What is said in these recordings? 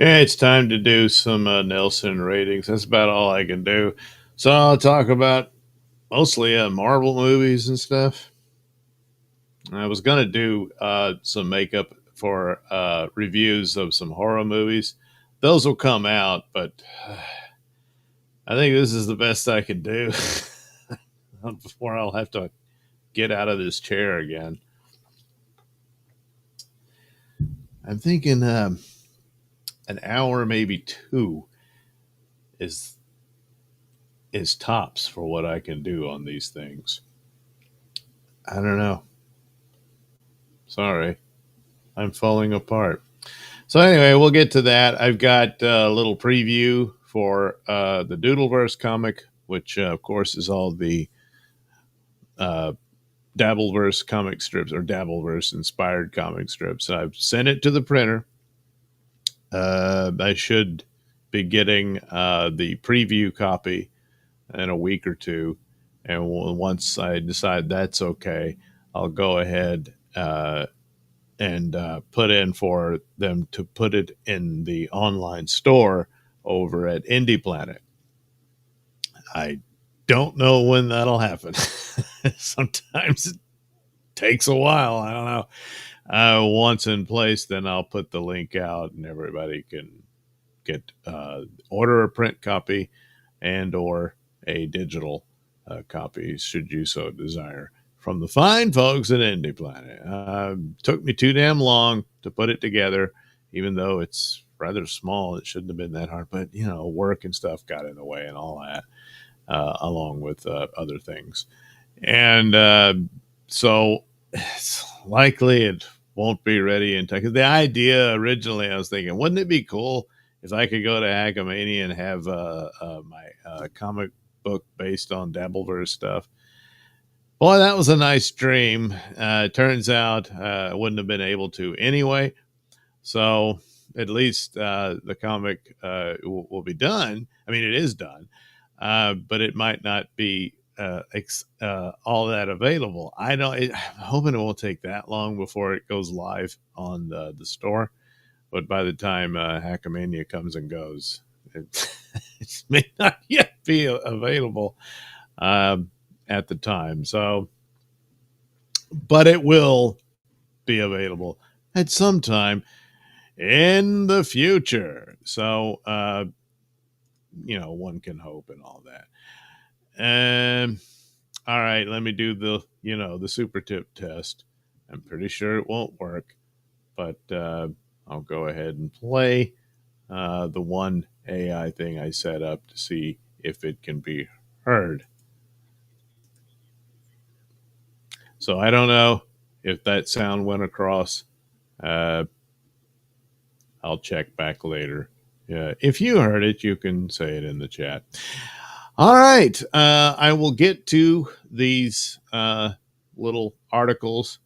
Yeah, it's time to do some Nelson ratings. That's about all I can do. So I'll talk about mostly Marvel movies and stuff. I was going to do some makeup for reviews of some horror movies. Those will come out, but I think this is the best I can do before I'll have to get out of this chair again. I'm thinking an hour, maybe two, is is tops for what I can do on these things. I don't know. Sorry, I'm falling apart. So anyway, we'll get to that. I've got a little preview for the Doodleverse comic, which of course is all the uh, Dabbleverse comic strips or Dabbleverse inspired comic strips. I've sent it to the printer. I should be getting the preview copy in a week or two, and once I decide that's okay, I'll go ahead and put in for them to put it in the online store over at Indie Planet. I don't know when that'll happen. Sometimes it takes a while. I don't know. Once in place, then I'll put the link out, and everybody can get order a print copy and or a digital copy, should you so desire, from the fine folks at Indie Planet. Took me too damn long to put it together, even though it's rather small. It shouldn't have been that hard, but work and stuff got in the way and all that, along with other things. And so it's likely it won't be ready in time. The idea originally, I was thinking, wouldn't it be cool if I could go to Hackmania and have my comic book based on Dabbleverse stuff? Boy, that was a nice dream. Turns out I wouldn't have been able to anyway. So at least the comic will be done. I mean, it is done, but it might not be all that available. I'm hoping it won't take that long before it goes live on the store. But by the time Hackmania comes and goes, it may not yet be available at the time. So, but it will be available at some time in the future. So, one can hope and all that. All right, let me do the super tip test. I'm pretty sure it won't work, but I'll go ahead and play the one AI thing I set up to see if it can be heard. So I don't know if that sound went across. Uh, I'll check back later. If you heard it, you can say it in the chat. All right. I will get to these little articles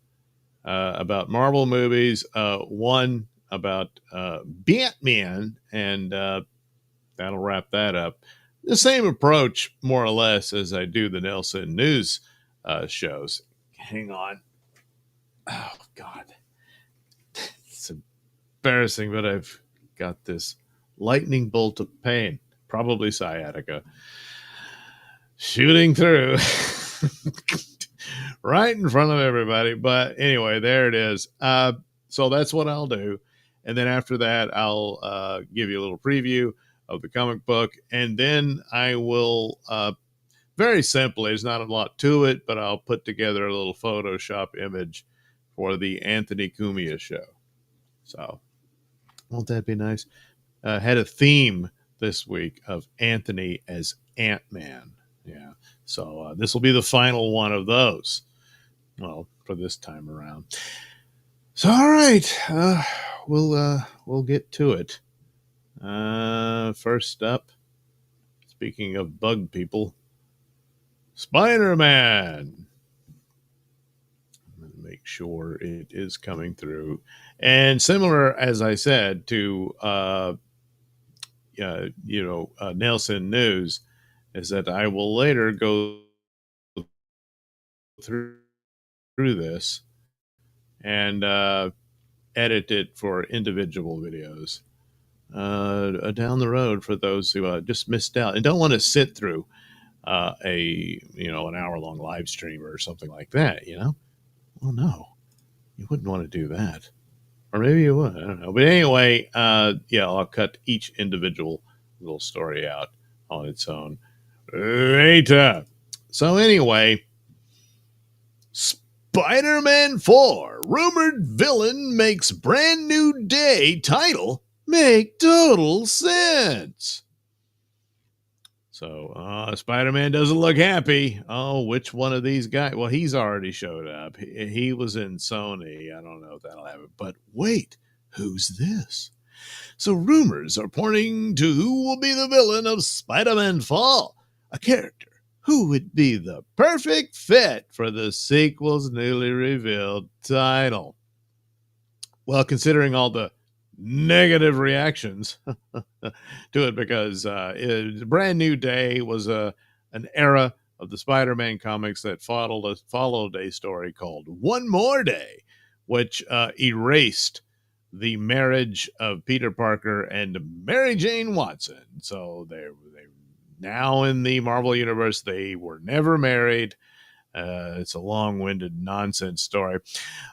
about Marvel movies. One about Batman, and that'll wrap that up. The same approach, more or less, as I do the Nailsin News shows. Hang on. Oh, God. It's embarrassing, but I've got this lightning bolt of pain, probably sciatica, shooting through right in front of everybody. But anyway, there it is. So that's what I'll do. And then after that, I'll give you a little preview of the comic book. And then I will, very simply, there's not a lot to it, but I'll put together a little Photoshop image for the Anthony Cumia show. So won't that be nice? Had a theme this week of Anthony as Ant-Man. Yeah. So this will be the final one of those. Well, for this time around. So all right, we'll get to it. First up, speaking of bug people, Spider-Man. Make sure it is coming through, and similar, as I said, to Nailsin News, is that I will later go through this and edit it for individual videos. down the road for those who just missed out and don't want to sit through an hour-long live stream or something like that. Well, no, you wouldn't want to do that. Or maybe you would. I don't know. But anyway, yeah, I'll cut each individual little story out on its own later. So anyway, Spider-Man 4 rumored villain makes brand new day title make total sense. So Spider-Man doesn't look happy. Oh, which one of these guys? Well, he's already showed up. He was in Sony. I don't know if that'll have it. But wait, who's this? So rumors are pointing to who will be the villain of Spider-Man 4, a character who would be the perfect fit for the sequel's newly revealed title. Well, considering all the negative reactions to it, because Brand New Day was an era of the Spider-Man comics that followed a story called One More Day, which erased the marriage of Peter Parker and Mary Jane Watson. So they now in the Marvel Universe, they were never married. It's a long-winded nonsense story.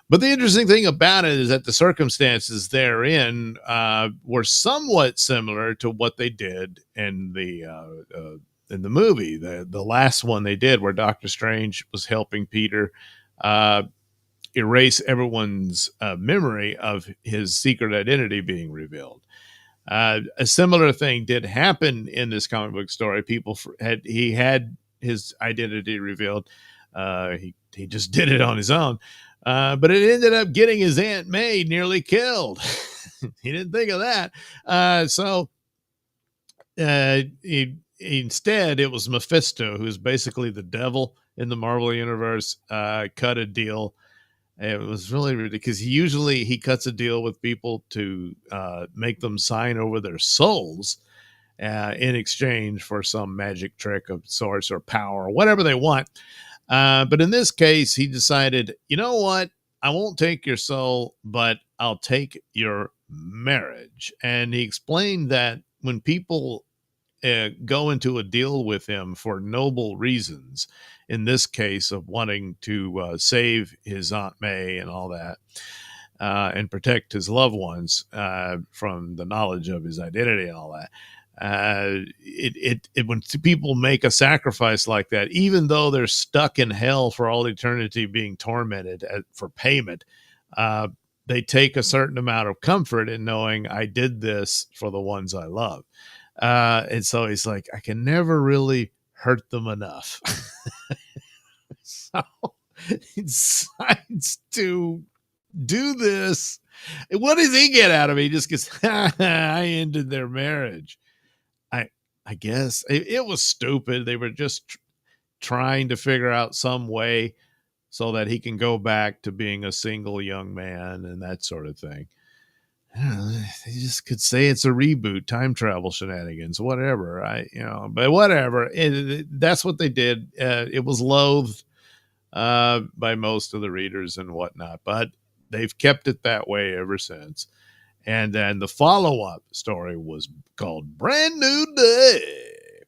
But the interesting thing about it is that the circumstances therein were somewhat similar to what they did in the movie. The last one they did, where Doctor Strange was helping Peter erase everyone's memory of his secret identity being revealed. A similar thing did happen in this comic book story. He had his identity revealed. He just did it on his own. But it ended up getting his Aunt May nearly killed. He didn't think of that. So instead, it was Mephisto, who's basically the devil in the Marvel Universe, cut a deal. It was really ridiculous. He cuts a deal with people to make them sign over their souls in exchange for some magic trick of sorts or power or whatever they want. But in this case, he decided, you know what? I won't take your soul, but I'll take your marriage. And he explained that when people go into a deal with him for noble reasons, in this case of wanting to save his Aunt May and all that, and protect his loved ones from the knowledge of his identity and all that. When people make a sacrifice like that, even though they're stuck in hell for all eternity being tormented for payment, they take a certain amount of comfort in knowing I did this for the ones I love. And so he's like, I can never really hurt them enough. So he decides to do this. What does he get out of it? He just gets, I ended their marriage. I guess it was stupid. They were just trying to figure out some way so that he can go back to being a single young man and that sort of thing. They just could say it's a reboot, time travel shenanigans, whatever. But whatever. That's what they did. It was loathed by most of the readers and whatnot, but they've kept it that way ever since. And then the follow-up story was called Brand New Day.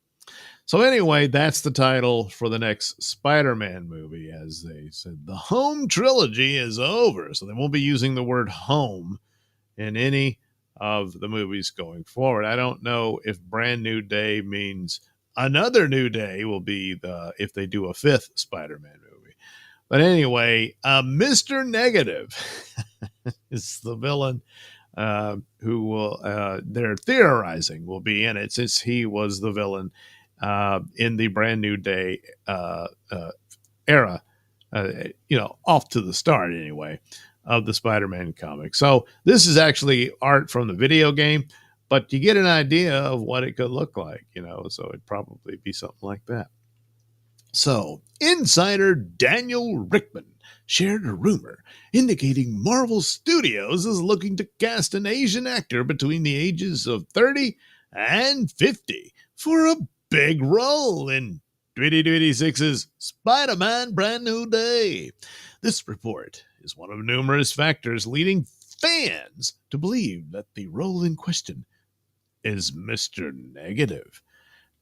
So anyway, that's the title for the next Spider-Man movie. As they said, the home trilogy is over. So they won't be using the word home in any of the movies going forward. I don't know if Brand New Day means another new day will be if they do a fifth Spider-Man movie. But anyway, Mr. Negative is the villain who will they're theorizing will be in it, since he was the villain in the Brand New Day era, off to the start anyway of the Spider-Man comic. So this is actually art from the video game, but you get an idea of what it could look like, so it'd probably be something like that. So insider Daniel Rickman shared a rumor indicating Marvel Studios is looking to cast an Asian actor between the ages of 30 and 50 for a big role in 2026's Spider-Man Brand New Day. This report is one of numerous factors leading fans to believe that the role in question is Mr. Negative.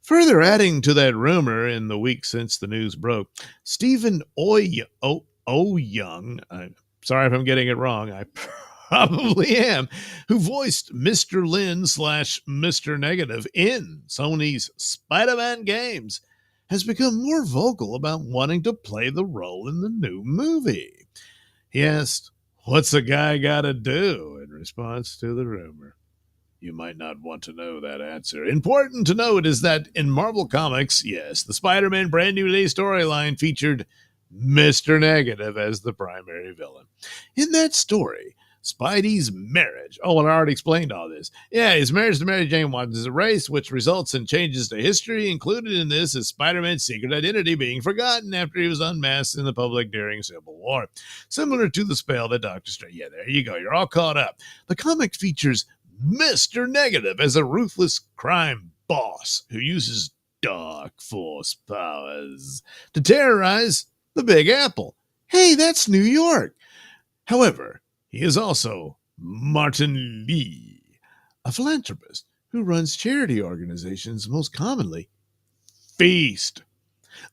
Further adding to that rumor in the week since the news broke, Stephen Young, I'm sorry if I'm getting it wrong, I probably am, who voiced Mr. Lin slash Mr. Negative in Sony's Spider-Man games, has become more vocal about wanting to play the role in the new movie. He asked, "What's a guy gotta do?" in response to the rumor. You might not want to know that answer. Important to note is that in Marvel Comics, yes, the Spider-Man Brand New Day storyline featured Mr. Negative as the primary villain. In that story, Spidey's marriage. Oh, well, I already explained all this. Yeah, his marriage to Mary Jane Watson is erased, which results in changes to history. Included in this is Spider-Man's secret identity being forgotten after he was unmasked in the public during Civil War. Similar to the spell that Doctor Strange. Yeah, there you go. You're all caught up. The comic features Mr. Negative as a ruthless crime boss who uses dark force powers to terrorize the Big Apple. Hey, that's New York. However, he is also Martin Lee, a philanthropist who runs charity organizations, most commonly Feast.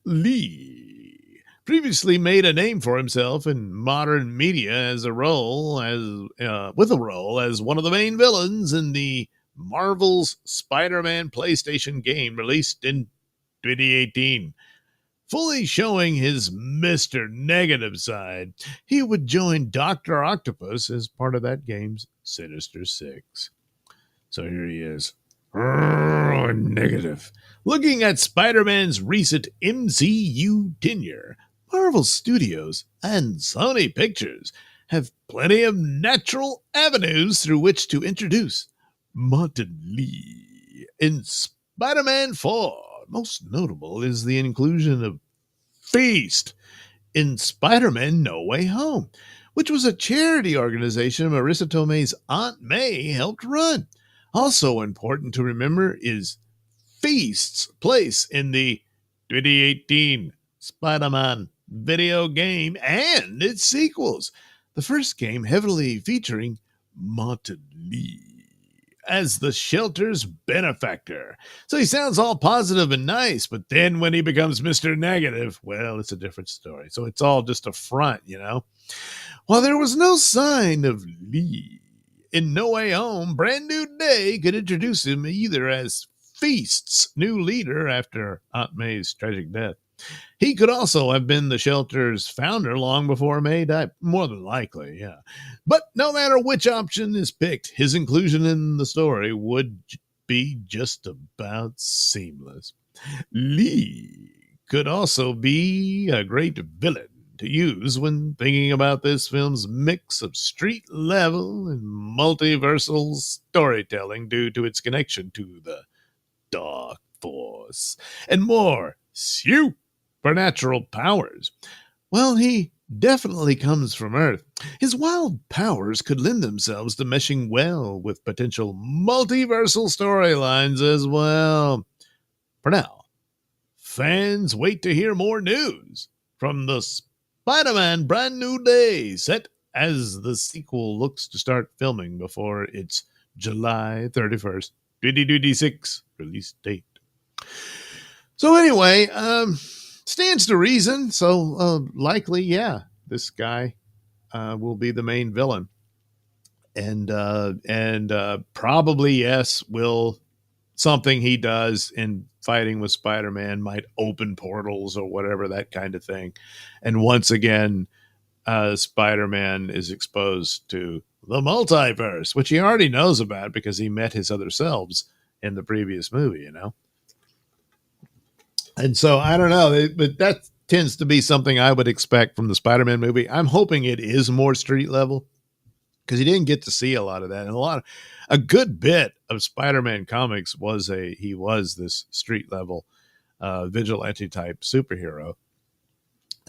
Lee previously made a name for himself in modern media as a role with a role as one of the main villains in the Marvel's Spider-Man PlayStation game released in 2018. Fully showing his Mr. Negative side, he would join Dr. Octopus as part of that game's Sinister Six. So here he is. Negative. Looking at Spider-Man's recent MCU tenure, Marvel Studios and Sony Pictures have plenty of natural avenues through which to introduce Martin Lee in Spider-Man 4. Most notable is the inclusion of Feast in Spider-Man No Way Home, which was a charity organization Marissa Tomei's Aunt May helped run. Also important to remember is Feast's place in the 2018 Spider-Man video game and its sequels. The first game heavily featuring Martin Lee as the shelter's benefactor. So he sounds all positive and nice, but then when he becomes Mr. Negative, well, it's a different story. So it's all just a front, you know. While there was no sign of Lee in No Way Home, Brand New Day could introduce him either as Feast's new leader after Aunt May's tragic death. He could also have been the shelter's founder long before May died. More than likely, yeah. But no matter which option is picked, his inclusion in the story would be just about seamless. Lee could also be a great villain to use when thinking about this film's mix of street level and multiversal storytelling due to its connection to the Dark Force and more supernatural powers. Well, he definitely comes from Earth. His wild powers could lend themselves to meshing well with potential multiversal storylines as well. For now, fans wait to hear more news from the Spider-Man Brand New Day, set as the sequel looks to start filming before its July 31st, 2026 release date. So anyway, stands to reason. So likely, yeah, this guy will be the main villain, and probably yes, will something he does in fighting with Spider-Man might open portals or whatever, that kind of thing. And once again, Spider-Man is exposed to the multiverse, which he already knows about because he met his other selves in the previous movie, you know? And so I don't know, but that tends to be something I would expect from the Spider-Man movie. I'm hoping it is more street level because you didn't get to see a lot of that. And a good bit of Spider-Man comics was this street level vigilante type superhero.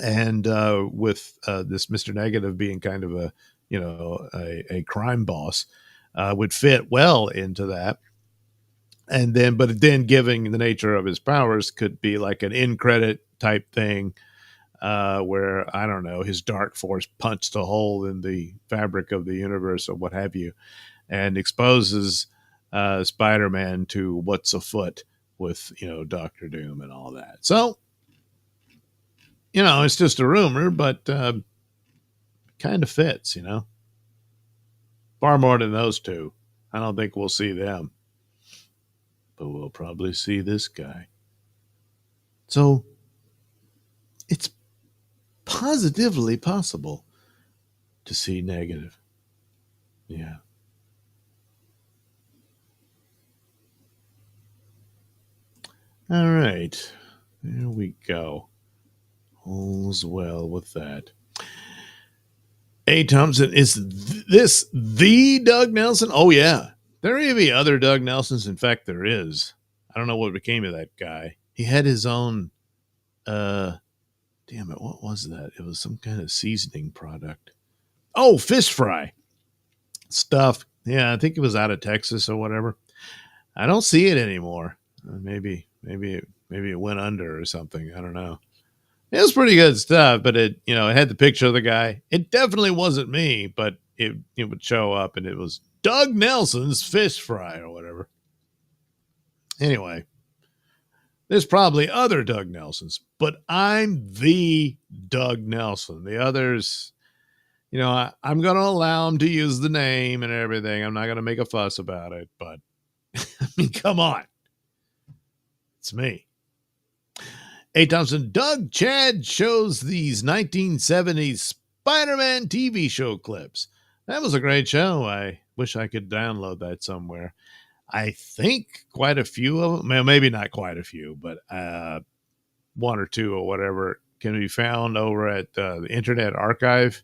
And with this Mr. Negative being kind of a crime boss would fit well into that. And then, but then giving the nature of his powers could be like an in credit type thing where, I don't know, his dark force punched a hole in the fabric of the universe or what have you, and exposes Spider-Man to What's Afoot with, Doctor Doom and all that. So, it's just a rumor, but kind of fits. Far more than those two. I don't think we'll see them, but we'll probably see this guy. So it's positively possible to see negative. Yeah. All right. There we go. All's well with that. A. Thompson, is this the Doug Nailsin? Oh, yeah. There may be other Doug Nailsins. In fact, there is. I don't know what became of that guy. He had his own, damn it, what was that? It was some kind of seasoning product. Oh, fish fry stuff. Yeah, I think it was out of Texas or whatever. I don't see it anymore. Maybe it went under or something. I don't know. It was pretty good stuff, but it had the picture of the guy. It definitely wasn't me, but it would show up, and it was Doug Nailsin's fish fry or whatever. Anyway, there's probably other Doug Nailsins, but I'm the Doug Nailsin. The others, I'm going to allow them to use the name and everything. I'm not going to make a fuss about it, but I mean, come on. It's me. A. Thompson, Doug Chad shows these 1970s Spider-Man TV show clips. That was a great show. I wish I could download that somewhere. I think quite a few of them, maybe not quite a few, but one or two or whatever can be found over at the Internet Archive.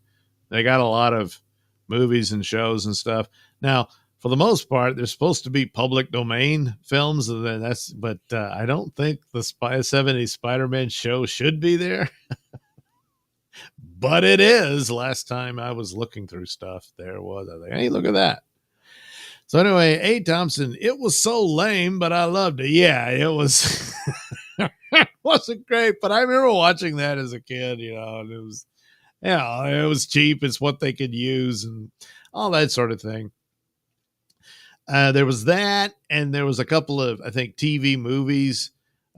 They got a lot of movies and shows and stuff. Now, for the most part, they're supposed to be public domain films, but I don't think the 70s Spider-Man show should be there. But it is. Last time I was looking through stuff, there was. I think, hey, look at that. So anyway, A. Thompson, it was so lame, but I loved it. Yeah, it was. It wasn't great, but I remember watching that as a kid, and it was, it was cheap. It's what they could use and all that sort of thing. There was that, and there was a couple of, I think, TV movies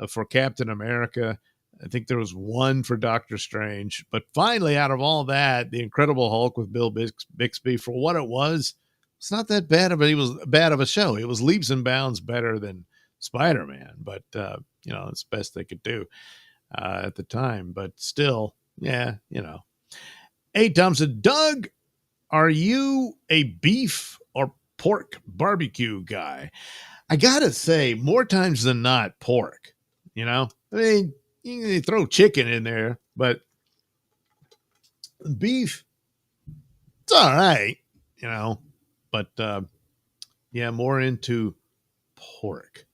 for Captain America. I think there was one for Doctor Strange. But finally, out of all that, The Incredible Hulk with Bill Bixby, for what it was, it's not that bad of a show. It was leaps and bounds better than Spider-Man, but it's the best they could do at the time. But still, yeah, A. Thompson, Doug, are you a beef or pork barbecue guy? I gotta say, more times than not, pork. I mean, you can throw chicken in there, but beef, it's all right, but more into pork.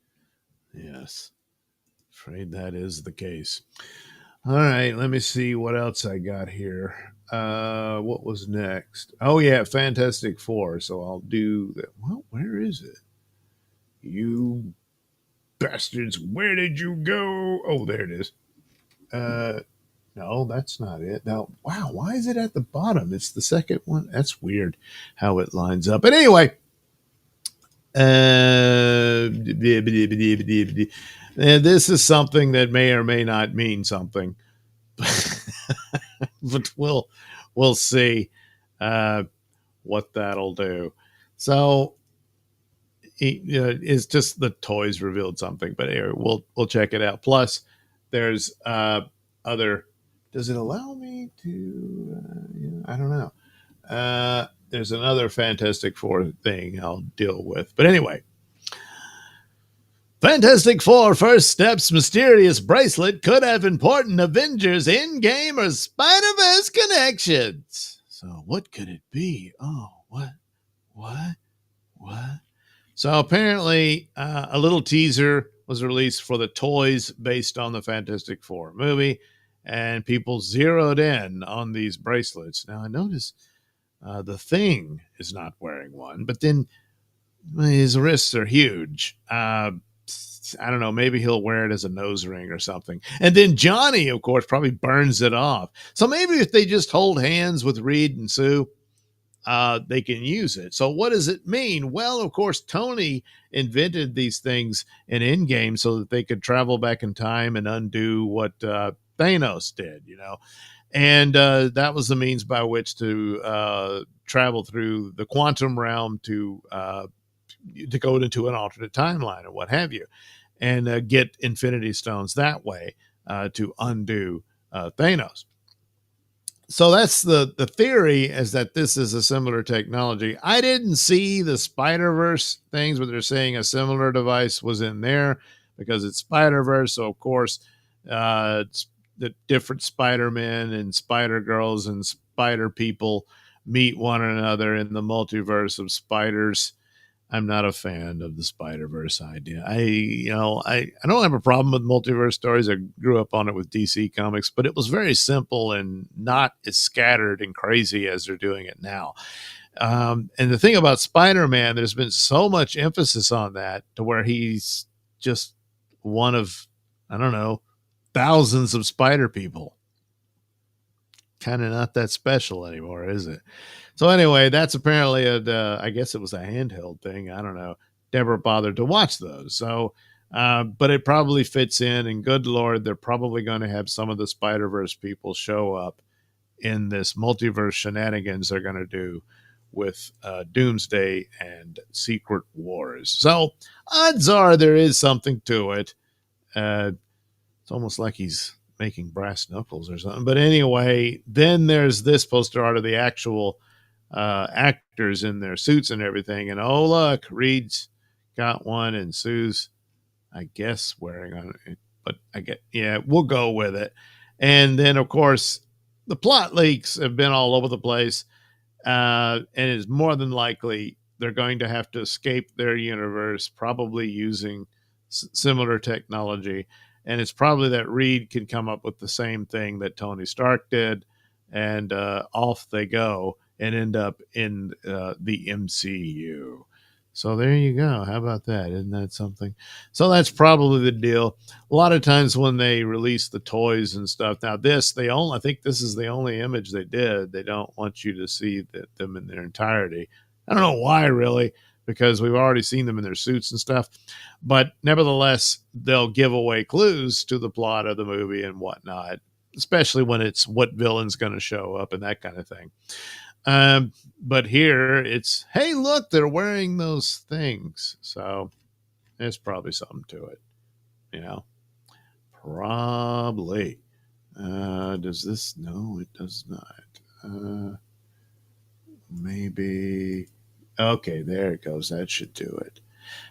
Yes, afraid that is the case. All right, let me see what else I got here. What was next? Oh yeah, Fantastic Four. So I'll do that. Well, where is it? You bastards, where did you go? Oh, there it is. No, that's not it. Now, wow, why is it at the bottom? It's the second one. That's weird how it lines up. But anyway, this is something that may or may not mean something. But we'll see what that'll do. So it's just the toys revealed something, but here we'll check it out. Plus, there's other. Does it allow me to? I don't know. There's another Fantastic Four thing I'll deal with, but anyway. Fantastic Four First Steps mysterious bracelet could have important Avengers in-game or Spider-Verse connections. So what could it be? Oh, what? So apparently a little teaser was released for the toys based on the Fantastic Four movie, and people zeroed in on these bracelets. Now I notice the Thing is not wearing one, but then his wrists are huge. I don't know, maybe he'll wear it as a nose ring or something. And then Johnny, of course, probably burns it off. So maybe if they just hold hands with Reed and Sue, they can use it. So what does it mean? Well, of course, Tony invented these things in Endgame so that they could travel back in time and undo what Thanos did, and that was the means by which to travel through the quantum realm to go into an alternate timeline or what have you, and get Infinity Stones that way to undo Thanos. So that's the theory, is that this is a similar technology. I didn't see the Spider-Verse things, but they're saying a similar device was in there because it's Spider-Verse. So of course, it's the different Spider-Men and Spider-Girls and Spider-People meet one another in the multiverse of spiders. I'm not a fan of the Spider-Verse idea. I don't have a problem with multiverse stories. I grew up on it with DC Comics, but it was very simple and not as scattered and crazy as they're doing it now. And the thing about Spider-Man, there's been so much emphasis on that to where he's just one of, I don't know, thousands of spider people. Kind of not that special anymore, is it? So anyway, that's apparently I guess it was a handheld thing. I don't know. Never bothered to watch those. So, but it probably fits in. And good Lord, they're probably going to have some of the Spider-Verse people show up in this multiverse shenanigans they're going to do with Doomsday and Secret Wars. So odds are there is something to it. It's almost like he's making brass knuckles or something. But anyway, then there's this poster art of the actual actors in their suits and everything. And oh, look, Reed's got one and Sue's, I guess, wearing on it. But we'll go with it. And then, of course, the plot leaks have been all over the place. And it's more than likely they're going to have to escape their universe, probably using similar technology. And it's probably that Reed can come up with the same thing that Tony Stark did, and off they go and end up in the MCU. So there you go. How about that? Isn't that something? So that's probably the deal. A lot of times when they release the toys and stuff, now I think this is the only image they did. They don't want you to see them in their entirety. I don't know why, really, because we've already seen them in their suits and stuff. But nevertheless, they'll give away clues to the plot of the movie and whatnot, especially when it's what villain's going to show up and that kind of thing. But here it's, hey, look, they're wearing those things. So there's probably something to it, Probably. Does this? No, it does not. Maybe. Okay, there it goes. That should do it.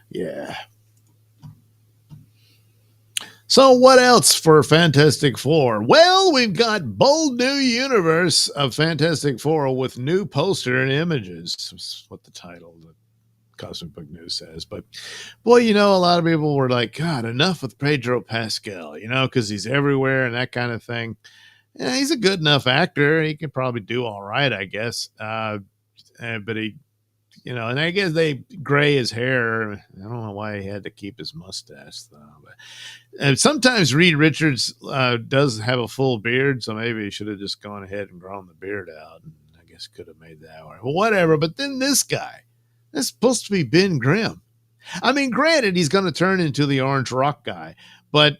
Yeah. So what else for Fantastic Four? Well, we've got bold new universe of Fantastic Four with new poster and images. That's what the title of the Cosmic Book News says. But boy, a lot of people were like, God, enough with Pedro Pascal, because he's everywhere and that kind of thing. Yeah, he's a good enough actor. He can probably do all right, I guess. But he, and I guess they gray his hair. I don't know why he had to keep his mustache, though. But sometimes Reed Richards does have a full beard, so maybe he should have just gone ahead and grown the beard out. And I guess could have made that work. Well, whatever. But then this guy, that's supposed to be Ben Grimm. I mean, granted, he's going to turn into the Orange Rock guy, but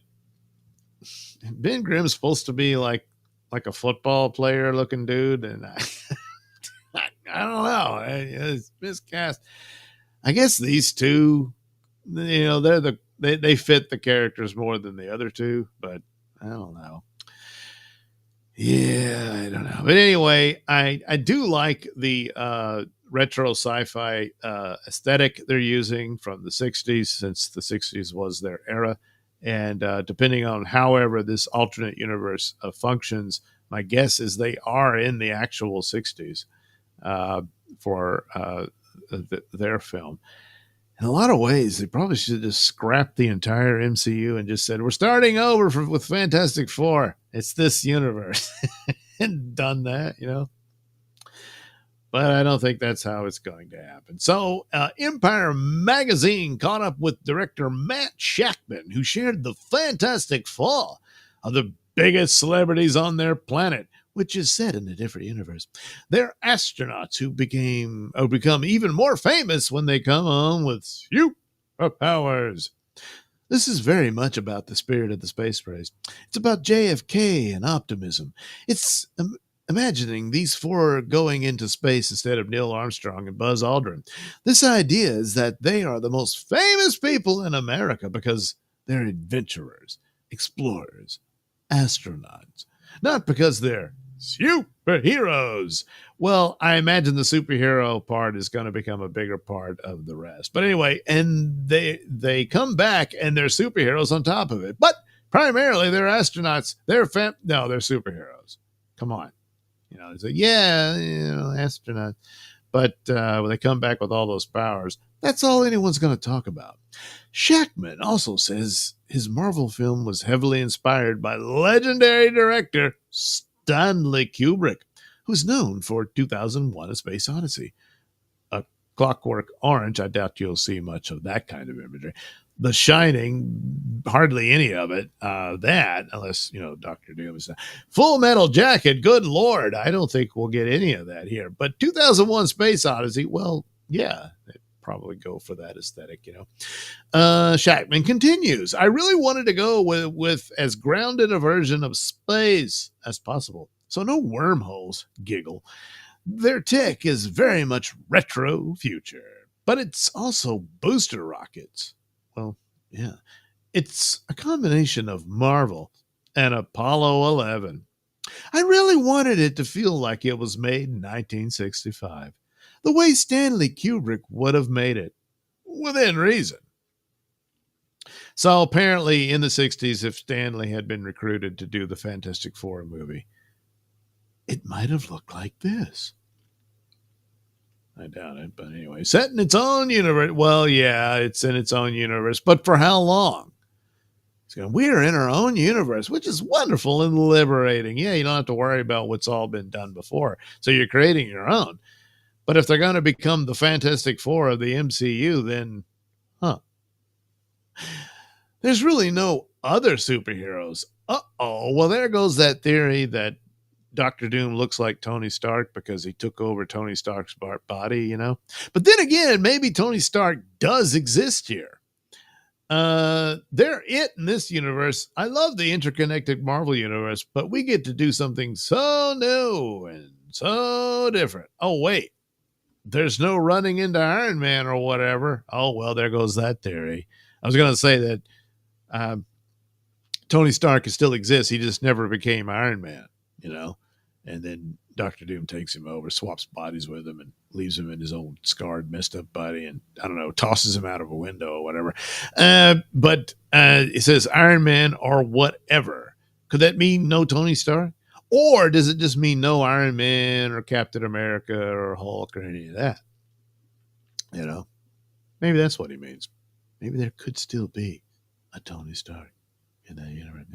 Ben Grimm's supposed to be like a football player looking dude, and I don't know. It's miscast. I guess these two, they fit the characters more than the other two, but I don't know. Yeah, I don't know. But anyway, I do like the retro sci-fi aesthetic they're using from the 60s, since the 60s was their era. And depending on however this alternate universe functions, my guess is they are in the actual 60s for their film. In a lot of ways, they probably should have just scrapped the entire MCU and just said, we're starting over with Fantastic Four. It's this universe. And done that, But I don't think that's how it's going to happen. So Empire Magazine caught up with director Matt Shackman, who shared the Fantastic Four of the biggest celebrities on their planet which is set in a different universe. They're astronauts who become even more famous when they come home with superpowers. This is very much about the spirit of the space race. It's about JFK and optimism. It's imagining these four going into space instead of Neil Armstrong and Buzz Aldrin. This idea is that they are the most famous people in America because they're adventurers, explorers, astronauts, not because they're superheroes. Well, I imagine the superhero part is going to become a bigger part of the rest. But anyway, and they come back and they're superheroes on top of it. But primarily they're astronauts. They're superheroes. Come on. They say, yeah, astronauts. But when they come back with all those powers, that's all anyone's going to talk about. Shackman also says his Marvel film was heavily inspired by legendary director Stanley Kubrick, who's known for 2001: A Space Odyssey. A Clockwork Orange, I doubt you'll see much of that kind of imagery. The Shining, hardly any of it. That, unless, Dr. Doom is Full Metal Jacket, good Lord, I don't think we'll get any of that here. But 2001: Space Odyssey, well, yeah, they'd probably go for that aesthetic, Shackman continues, I really wanted to go with as grounded a version of space as possible. So no wormholes, giggle. Their tech is very much retro future, but it's also booster rockets. Well, yeah. It's a combination of Marvel and Apollo 11. I really wanted it to feel like it was made in 1965, the way Stanley Kubrick would have made it, within reason. So apparently in the 60s, if Stanley had been recruited to do the Fantastic Four movie, it might have looked like this. I doubt it, but anyway, set in its own universe. Well, yeah, it's in its own universe, but for how long? We're in our own universe, which is wonderful and liberating. Yeah, you don't have to worry about what's all been done before. So you're creating your own. But if they're going to become the Fantastic Four of the MCU, then, there's really no other superheroes. Uh-oh, well, there goes that theory that Dr. Doom looks like Tony Stark because he took over Tony Stark's body, But then again, maybe Tony Stark does exist here. They're it in this universe. I love the interconnected Marvel universe, but we get to do something so new and so different. Oh, wait. There's no running into Iron Man or whatever. Oh, well, there goes that theory. I was going to say that Tony Stark still exists. He just never became Iron Man, And then Dr. Doom takes him over, swaps bodies with him, and leaves him in his old scarred, messed up body, and I don't know, tosses him out of a window or whatever. But it says Iron Man or whatever. Could that mean no Tony Stark? Or does it just mean no Iron Man or Captain America or Hulk or any of that? Maybe that's what he means. Maybe there could still be a Tony Stark in that universe.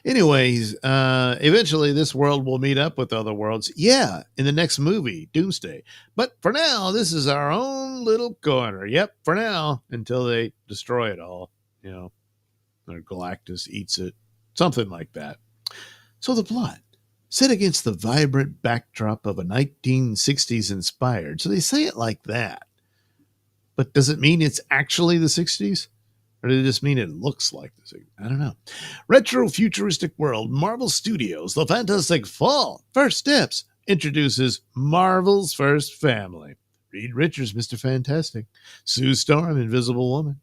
Anyways, eventually this world will meet up with other worlds. Yeah, in the next movie, Doomsday. But for now, this is our own little corner. Yep, for now, until they destroy it all. Or Galactus eats it. Something like that. So the plot, set against the vibrant backdrop of a 1960s inspired. So they say it like that. But does it mean it's actually the 60s? Or did it just mean it looks like the 60s? I don't know. Retro futuristic world, Marvel Studios, The Fantastic Fall, First Steps, introduces Marvel's first family. Reed Richards, Mr. Fantastic, Sue Storm, Invisible Woman,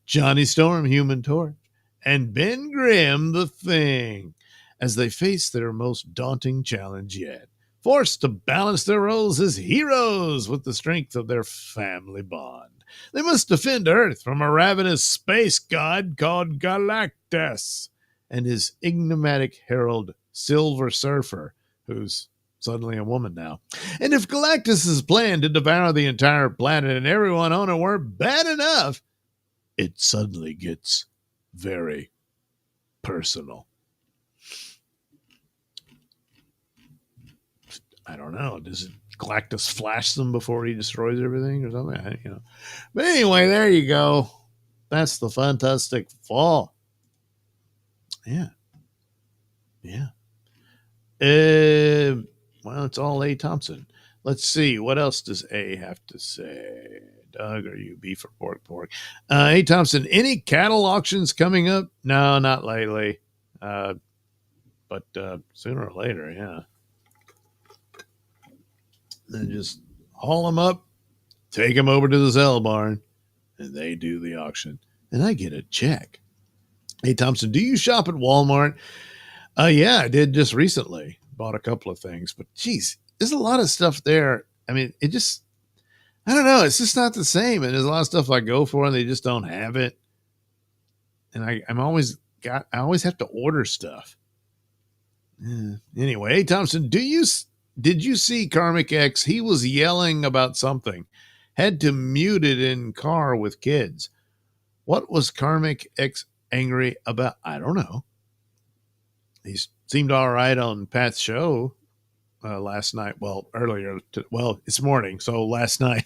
Johnny Storm, Human Torch, and Ben Grimm, The Thing, as they face their most daunting challenge yet, forced to balance their roles as heroes with the strength of their family bond. They must defend Earth from a ravenous space god called Galactus and his enigmatic herald, Silver Surfer, who's suddenly a woman now. And if Galactus's plan to devour the entire planet and everyone on it weren't bad enough, it suddenly gets very personal. I don't know. Does Galactus flash them before he destroys everything or something? But anyway, there you go. That's the Fantastic Fall. Yeah. Uh, well, it's all A. Thompson. Let's see. What else does A have to say? Doug, are you beef or pork? Pork. A. Thompson, any cattle auctions coming up? No, not lately. Uh, but sooner or later, yeah. Then just haul them up, take them over to the sale barn, and they do the auction. And I get a check. Hey, Thompson, do you shop at Walmart? Yeah, I did just recently. Bought a couple of things, but geez, there's a lot of stuff there. I mean, it just, I don't know, it's just not the same. And there's a lot of stuff I go for and they just don't have it. And I always have to order stuff. Yeah. Anyway, hey, Thompson, did you see Karmic X? He was yelling about something, had to mute it in car with kids. What was Karmic X angry about? I don't know. He seemed all right on Pat's show last night. Well, it's morning, so last night.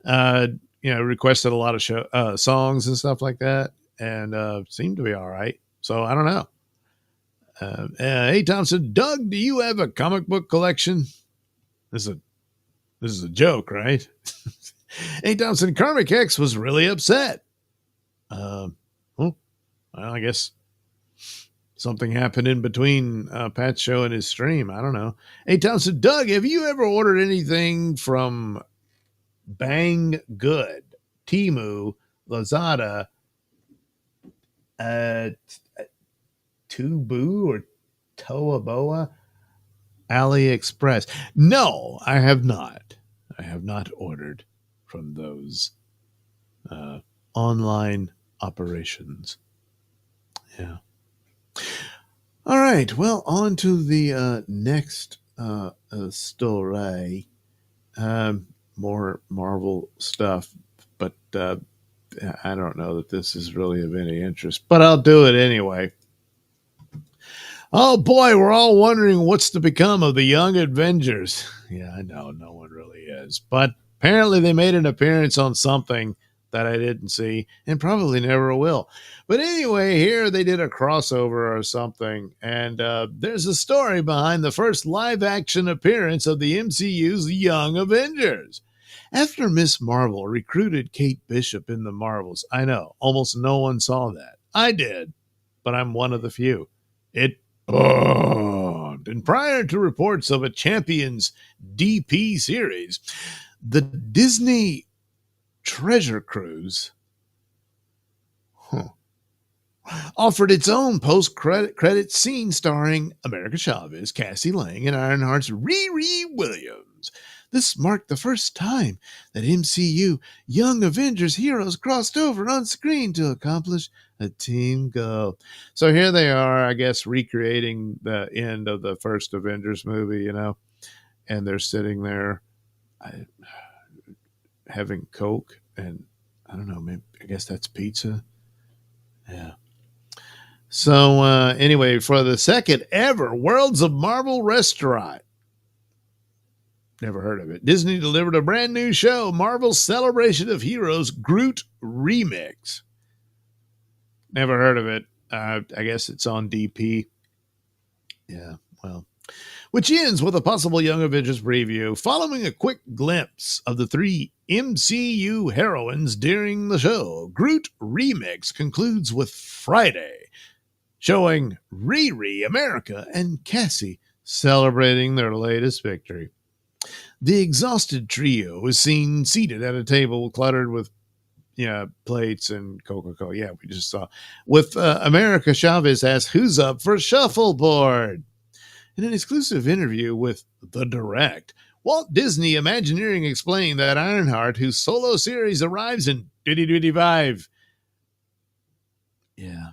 uh, requested a lot of songs and stuff like that, and seemed to be all right. So I don't know. Hey, Thompson, Doug, do you have a comic book collection? This is a joke, right? Hey, Thompson, Karmic X was really upset. Well, I guess something happened in between Pat's show and his stream. I don't know. Hey, Thompson, Doug, have you ever ordered anything from Bang Good, Temu, Lazada, Tubu or Toaboa, AliExpress? No, I have not. I have not ordered from those online operations. Yeah. All right. Well, on to the next story. More Marvel stuff, but I don't know that this is really of any interest, but I'll do it anyway. Oh boy, we're all wondering what's to become of the Young Avengers. Yeah, I know, no one really is, but apparently they made an appearance on something that I didn't see and probably never will. But anyway, here they did a crossover or something, and there's a story behind the first live action appearance of the MCU's Young Avengers. After Miss Marvel recruited Kate Bishop in the Marvels, I know, almost no one saw that. I did, but I'm one of the few. It bombed. And prior to reports of a Champions DP series, the Disney Treasure Cruise offered its own post-credit scene starring America Chavez, Cassie Lang, and Ironheart's Riri Williams. This marked the first time that MCU Young Avengers heroes crossed over on screen to accomplish a team goal. So here they are, I guess, recreating the end of the first Avengers movie, and they're sitting there having Coke and I don't know, maybe, I guess that's pizza. Yeah. So anyway, for the second ever Worlds of Marvel restaurant, never heard of it, Disney delivered a brand new show, Marvel's Celebration of Heroes Groot Remix. Never heard of it. I guess it's on DP. Yeah, well, which ends with a possible Young Avengers preview, following a quick glimpse of the three MCU heroines during the show. Groot Remix concludes with Friday, showing Riri, America, and Cassie celebrating their latest victory. The exhausted trio is seen seated at a table cluttered with plates and Coca-Cola. Yeah, we just saw. With America Chavez asks, who's up for shuffleboard? In an exclusive interview with The Direct, Walt Disney Imagineering explained that Ironheart, whose solo series arrives in 2025. Yeah.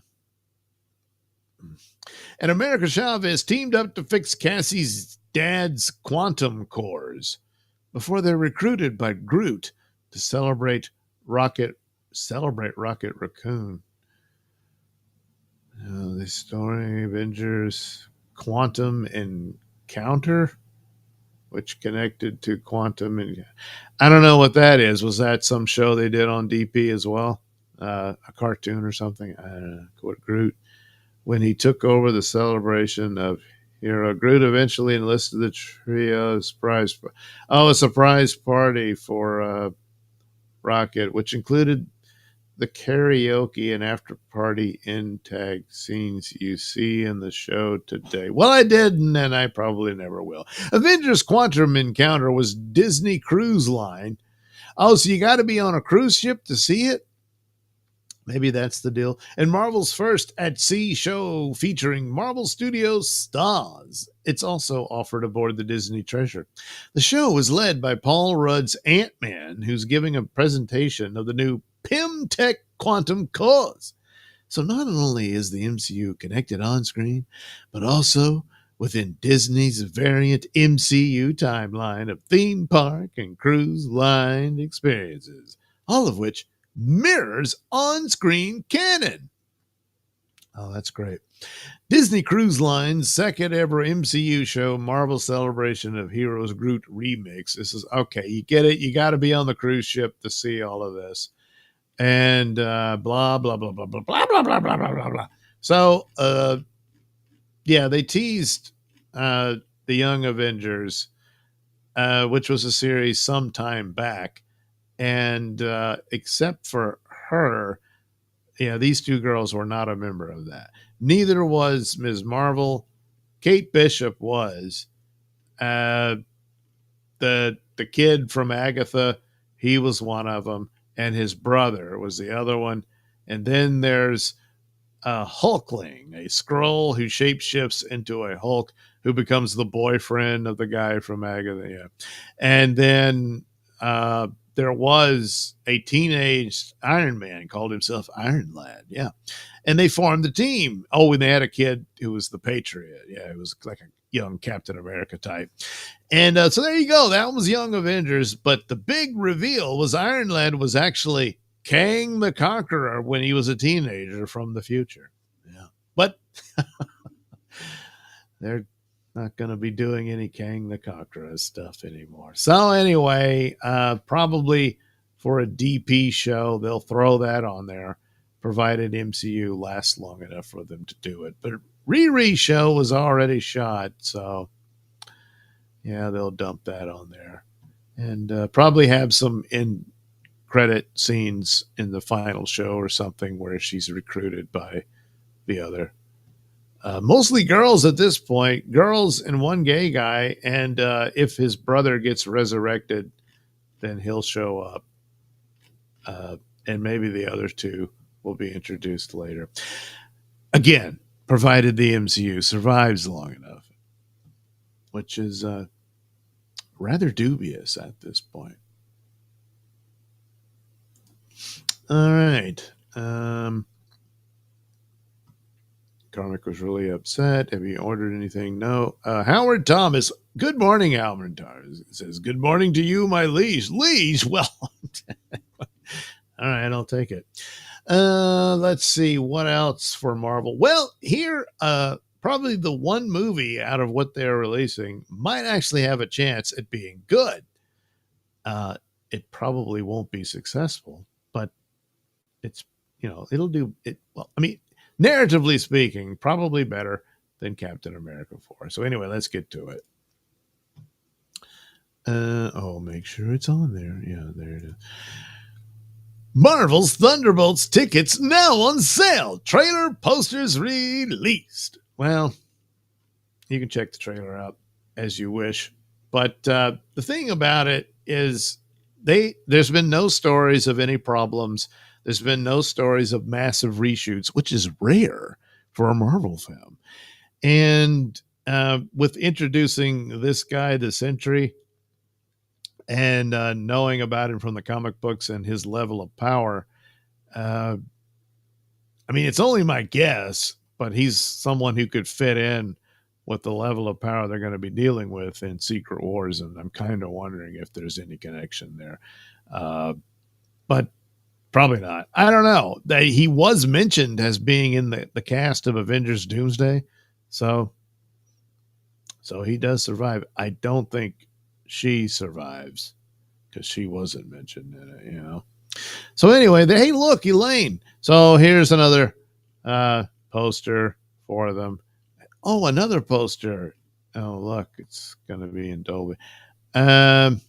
And America Chavez teamed up to fix Cassie's dad's quantum cores before they're recruited by Groot to celebrate Rocket Raccoon. The story Avengers Quantum Encounter, which connected to Quantum, and I don't know what that is. Was that some show they did on DP as well? A cartoon or something? I don't know. What Groot, when he took over the celebration of Hero Groot eventually enlisted the trio. A surprise party for Rocket, which included the karaoke and after party in tag scenes you see in the show today. Well, I didn't, and I probably never will. Avengers Quantum Encounter was Disney Cruise Line. Oh, so you got to be on a cruise ship to see it? Maybe that's the deal. And Marvel's first at sea show featuring Marvel Studios stars. It's also offered aboard the Disney Treasure. The show was led by Paul Rudd's Ant-Man, who's giving a presentation of the new PIM Tech Quantum Cores. So not only is the MCU connected on screen, but also within Disney's variant MCU timeline of theme park and cruise line experiences, all of which mirrors on-screen canon. Oh, that's great. Disney Cruise Line's second ever MCU show, Marvel Celebration of Heroes Groot Remix. This is, okay, you get it. You got to be on the cruise ship to see all of this. And blah, blah, blah, blah, blah, blah, blah, blah, blah, blah, blah, blah. So, yeah, they teased the Young Avengers, which was a series some time back. And except for her, yeah, these two girls were not a member of that. Neither was Ms. Marvel. Kate Bishop was. The kid from Agatha, he was one of them, and his brother was the other one. And then there's a Hulkling, a Skrull who shapeshifts into a Hulk, who becomes the boyfriend of the guy from Agatha. Yeah. And then there was a teenage Iron Man, called himself Iron Lad. Yeah. And they formed the team. Oh, and they had a kid who was the Patriot. Yeah, it was like a young Captain America type. And so there you go. That was Young Avengers. But the big reveal was Iron Lad was actually Kang the Conqueror when he was a teenager from the future. Yeah. But they're not going to be doing any Kang the Conqueror stuff anymore. So anyway, probably for a DP show, they'll throw that on there, provided MCU lasts long enough for them to do it. But Riri show was already shot, so yeah, they'll dump that on there. And probably have some in credit scenes in the final show or something where she's recruited by the other mostly girls at this point, girls and one gay guy. And if his brother gets resurrected, then he'll show up. And maybe the other two will be introduced later. Again, provided the MCU survives long enough, which is rather dubious at this point. All right. Comic was really upset. Have you ordered anything? No. Howard Thomas. Good morning, Howard Thomas. It says, good morning to you, my liege. Liege? Well, all right, I'll take it. Let's see. What else for Marvel? Well, here, probably the one movie out of what they're releasing might actually have a chance at being good. It probably won't be successful, but it's, it'll do it. Well, I mean, narratively speaking, probably better than Captain America 4. So anyway, let's get to it. Make sure it's on there. Yeah, there it is. Marvel's Thunderbolts tickets now on sale. Trailer posters released. Well, you can check the trailer out as you wish. But the thing about it is there's been no stories of any problems. There's been no stories of massive reshoots, which is rare for a Marvel film. And with introducing this guy, the Sentry, and knowing about him from the comic books and his level of power, I mean, it's only my guess, but he's someone who could fit in with the level of power they're going to be dealing with in Secret Wars. And I'm kind of wondering if there's any connection there. But probably not. I don't know. He was mentioned as being in the cast of Avengers Doomsday. So he does survive. I don't think she survives because she wasn't mentioned in it, So anyway, hey, look, Elaine. So here's another poster for them. Oh, another poster. Oh, look, it's going to be in Dolby. Um,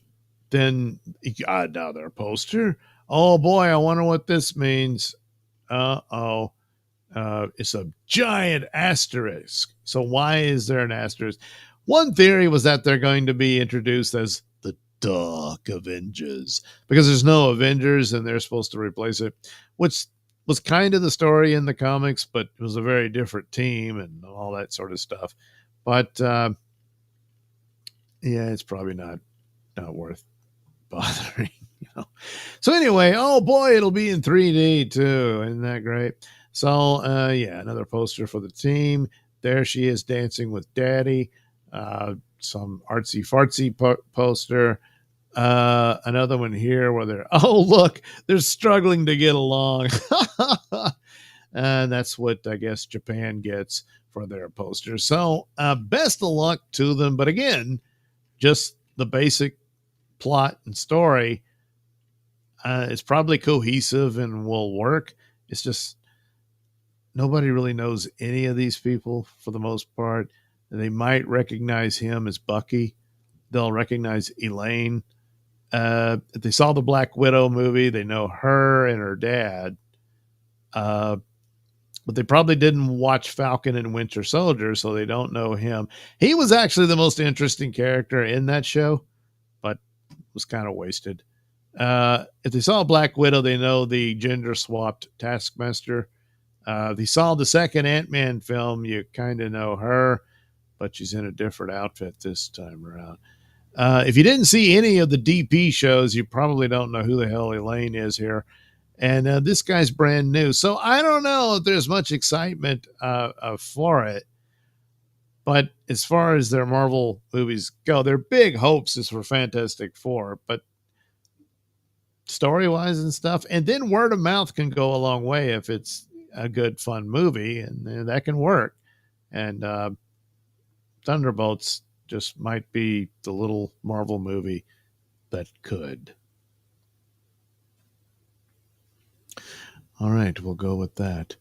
then another poster. Oh boy, I wonder what this means. Oh. It's a giant asterisk. So why is there an asterisk? One theory was that they're going to be introduced as the Dark Avengers because there's no Avengers and they're supposed to replace it, which was kind of the story in the comics, but it was a very different team and all that sort of stuff. But yeah, it's probably not worth bothering. You know. So anyway, oh boy, it'll be in 3D too. Isn't that great? So yeah, another poster for the team. There she is dancing with Daddy. Some artsy fartsy poster. Another one here where they're look, they're struggling to get along. And that's what I guess Japan gets for their posters. So best of luck to them. But again, just the basic plot and story. It's probably cohesive and will work. It's just nobody really knows any of these people for the most part. They might recognize him as Bucky. They'll recognize Elaine. If they saw the Black Widow movie, they know her and her dad. But they probably didn't watch Falcon and Winter Soldier, so they don't know him. He was actually the most interesting character in that show, but was kind of wasted. If they saw Black Widow, they know the gender-swapped Taskmaster. If you saw the second Ant-Man film, you kind of know her, but she's in a different outfit this time around. If you didn't see any of the DP shows, you probably don't know who the hell Elaine is here. And this guy's brand new. So I don't know if there's much excitement for it. But as far as their Marvel movies go, their big hopes is for Fantastic Four. But story-wise and stuff, and then word of mouth can go a long way if it's a good, fun movie, and that can work. And Thunderbolts just might be the little Marvel movie that could. All right, we'll go with that.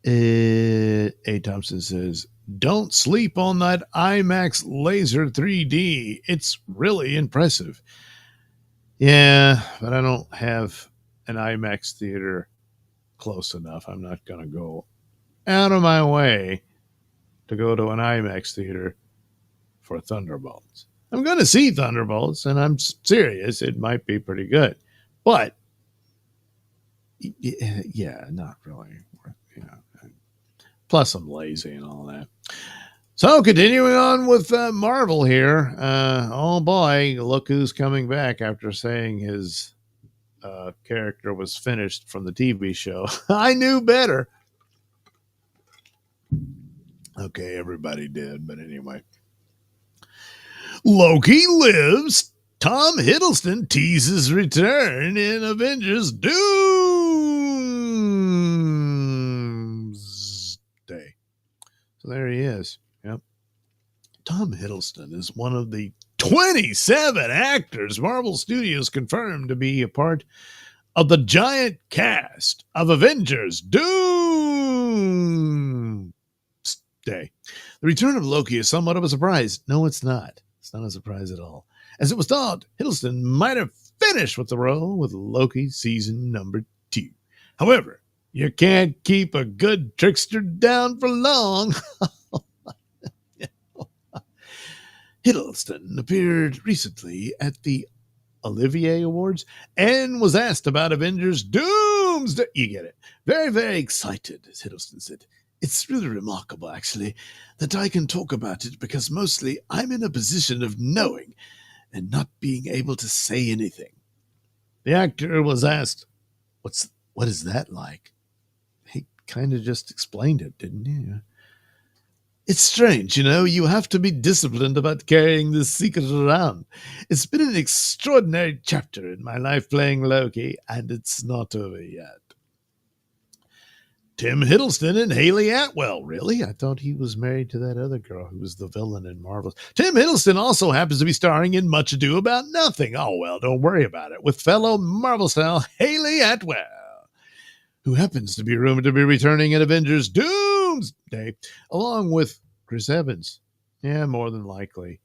A. Thompson says, don't sleep on that IMAX Laser 3D. It's really impressive. Yeah, but I don't have an IMAX theater close enough. I'm not going to go out of my way to go to an IMAX theater for Thunderbolts. I'm going to see Thunderbolts, and I'm serious. It might be pretty good. But yeah, not really. Plus, I'm lazy and all that. So, continuing on with Marvel here. Oh boy, look who's coming back after saying his character was finished from the TV show. I knew better. Okay, everybody did, but anyway. Loki lives. Tom Hiddleston teases return in Avengers Doomsday. So there he is. Yep. Tom Hiddleston is one of the 27 actors Marvel Studios confirmed to be a part of the giant cast of Avengers Doomsday. The return of Loki is somewhat of a surprise. No, it's not. It's not a surprise at all. As it was thought, Hiddleston might have finished with the role with Loki season number 2. However, you can't keep a good trickster down for long. Hiddleston appeared recently at the Olivier Awards and was asked about Avengers Doomsday. You get it. Very, very excited, as Hiddleston said. It's really remarkable, actually, that I can talk about it because mostly I'm in a position of knowing and not being able to say anything. The actor was asked, what is that like? He kind of just explained it, didn't he? It's strange, you have to be disciplined about carrying this secret around. It's been an extraordinary chapter in my life playing Loki, and it's not over yet. Tim Hiddleston and Haley Atwell. Really? I thought he was married to that other girl who was the villain in Marvel. Tim Hiddleston also happens to be starring in Much Ado About Nothing. Oh, well, don't worry about it. With fellow Marvel style Haley Atwell, who happens to be rumored to be returning in Avengers Doomsday, along with Chris Evans. Yeah, more than likely.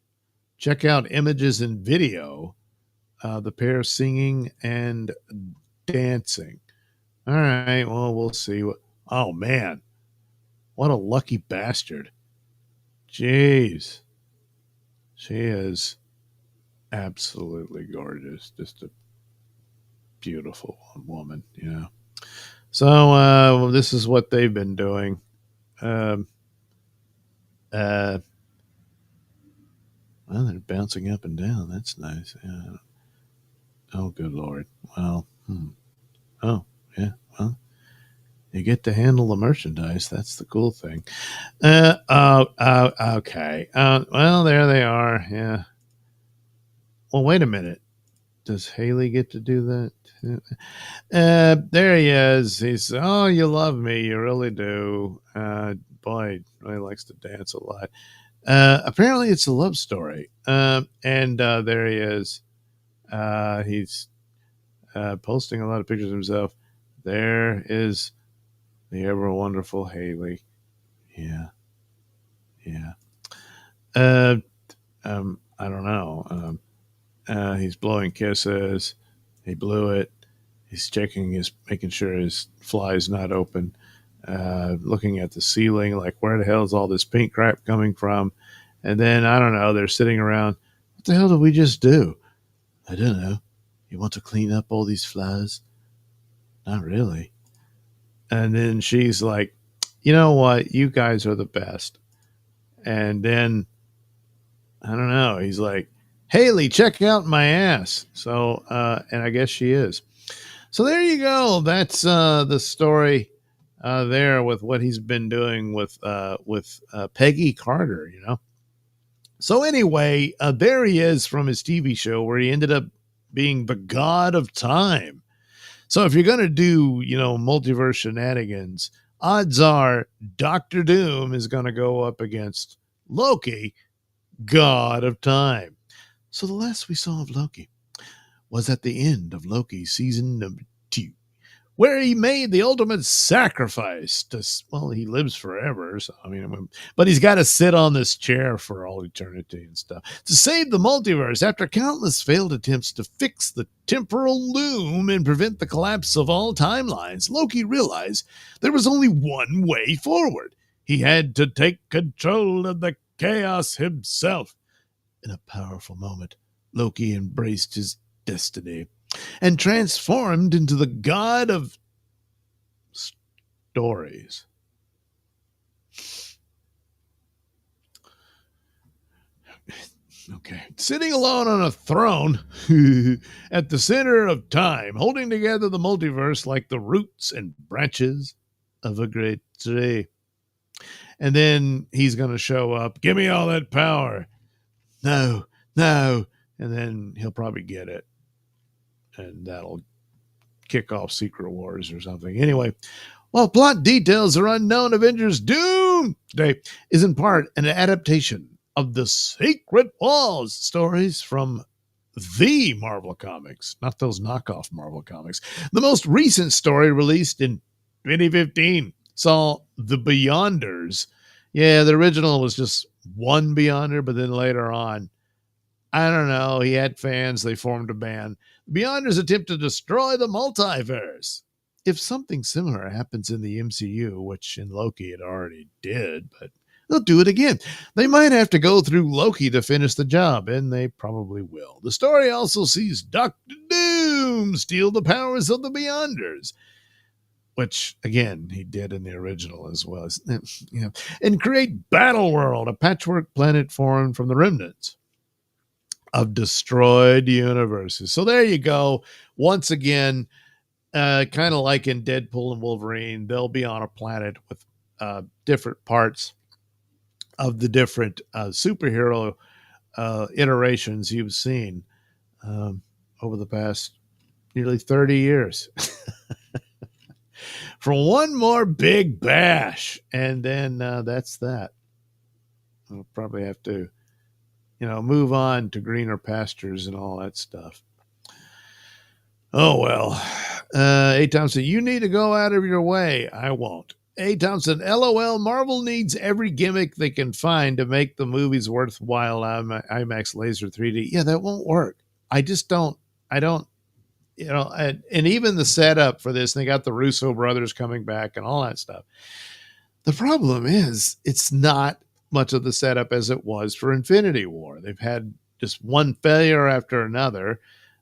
Check out images and video. The pair singing and dancing. All right. Well, we'll see. Oh man, what a lucky bastard! Jeez, she is absolutely gorgeous. Just a beautiful woman. Yeah. So this is what they've been doing. Um, uh, well, they're bouncing up and down. That's nice. Yeah. Oh, good lord. Well. Oh, yeah. Well, you get to handle the merchandise. That's the cool thing. Okay. Well, there they are. Yeah. Well, wait a minute. Does Haley get to do that? There he is. He's, oh, you love me. You really do. Boy, really likes to dance a lot. Apparently, it's a love story. And there he is. He's posting a lot of pictures of himself. There is the ever wonderful Haley. Yeah. Yeah. Uh, I don't know. He's blowing kisses. He blew it. He's making sure his fly is not open. Looking at the ceiling, like, where the hell is all this pink crap coming from? And then, I don't know, they're sitting around. What the hell did we just do? I don't know. You want to clean up all these flies? Not really. And then she's like, you know what? You guys are the best. And then, I don't know, he's like, Haley, check out my ass. So, and I guess she is. So there you go. That's the story there with what he's been doing with Peggy Carter, you know. So anyway, there he is from his TV show where he ended up being the god of time. So if you're going to do, you know, multiverse shenanigans, odds are Doctor Doom is going to go up against Loki, god of time. So the last we saw of Loki was at the end of Loki season number 2, where he made the ultimate sacrifice to, well, he lives forever. So, I mean, but he's got to sit on this chair for all eternity and stuff to save the multiverse after countless failed attempts to fix the temporal loom and prevent the collapse of all timelines. Loki realized there was only one way forward. He had to take control of the chaos himself. In a powerful moment, Loki embraced his destiny and transformed into the god of stories. Okay. Sitting alone on a throne at the center of time, holding together the multiverse like the roots and branches of a great tree. And then he's going to show up. Give me all that power. No. And then he'll probably get it. And that'll kick off Secret Wars or something. Anyway, while plot details are unknown, Avengers Doomsday is in part an adaptation of the Secret Wars stories from the Marvel Comics, not those knockoff Marvel Comics. The most recent story, released in 2015, saw the Beyonders. Yeah, the original was just one Beyonder, but then later on, I don't know, he had fans, they formed a band. Beyonders attempt to destroy the multiverse. If something similar happens in the MCU, which in Loki it already did, but they'll do it again. They might have to go through Loki to finish the job, and they probably will. The story also sees Doctor Doom steal the powers of the Beyonders, which, again, he did in the original as well. And create Battle World, a patchwork planet formed from the remnants of destroyed universes. So there you go. Once again, kind of like in Deadpool and Wolverine, they'll be on a planet with different parts of the different superhero iterations you've seen over the past nearly 30 years. For one more big bash, and then that's that. We'll probably have to, move on to greener pastures and all that stuff. Oh, well. A-Tom said, you need to go out of your way. I won't. A. Thompson, LOL, Marvel needs every gimmick they can find to make the movies worthwhile on IMAX Laser 3D. Yeah, that won't work. I just don't, I don't, and even the setup for this, they got the Russo brothers coming back and all that stuff. The problem is it's not much of the setup as it was for Infinity War. They've had just one failure after another.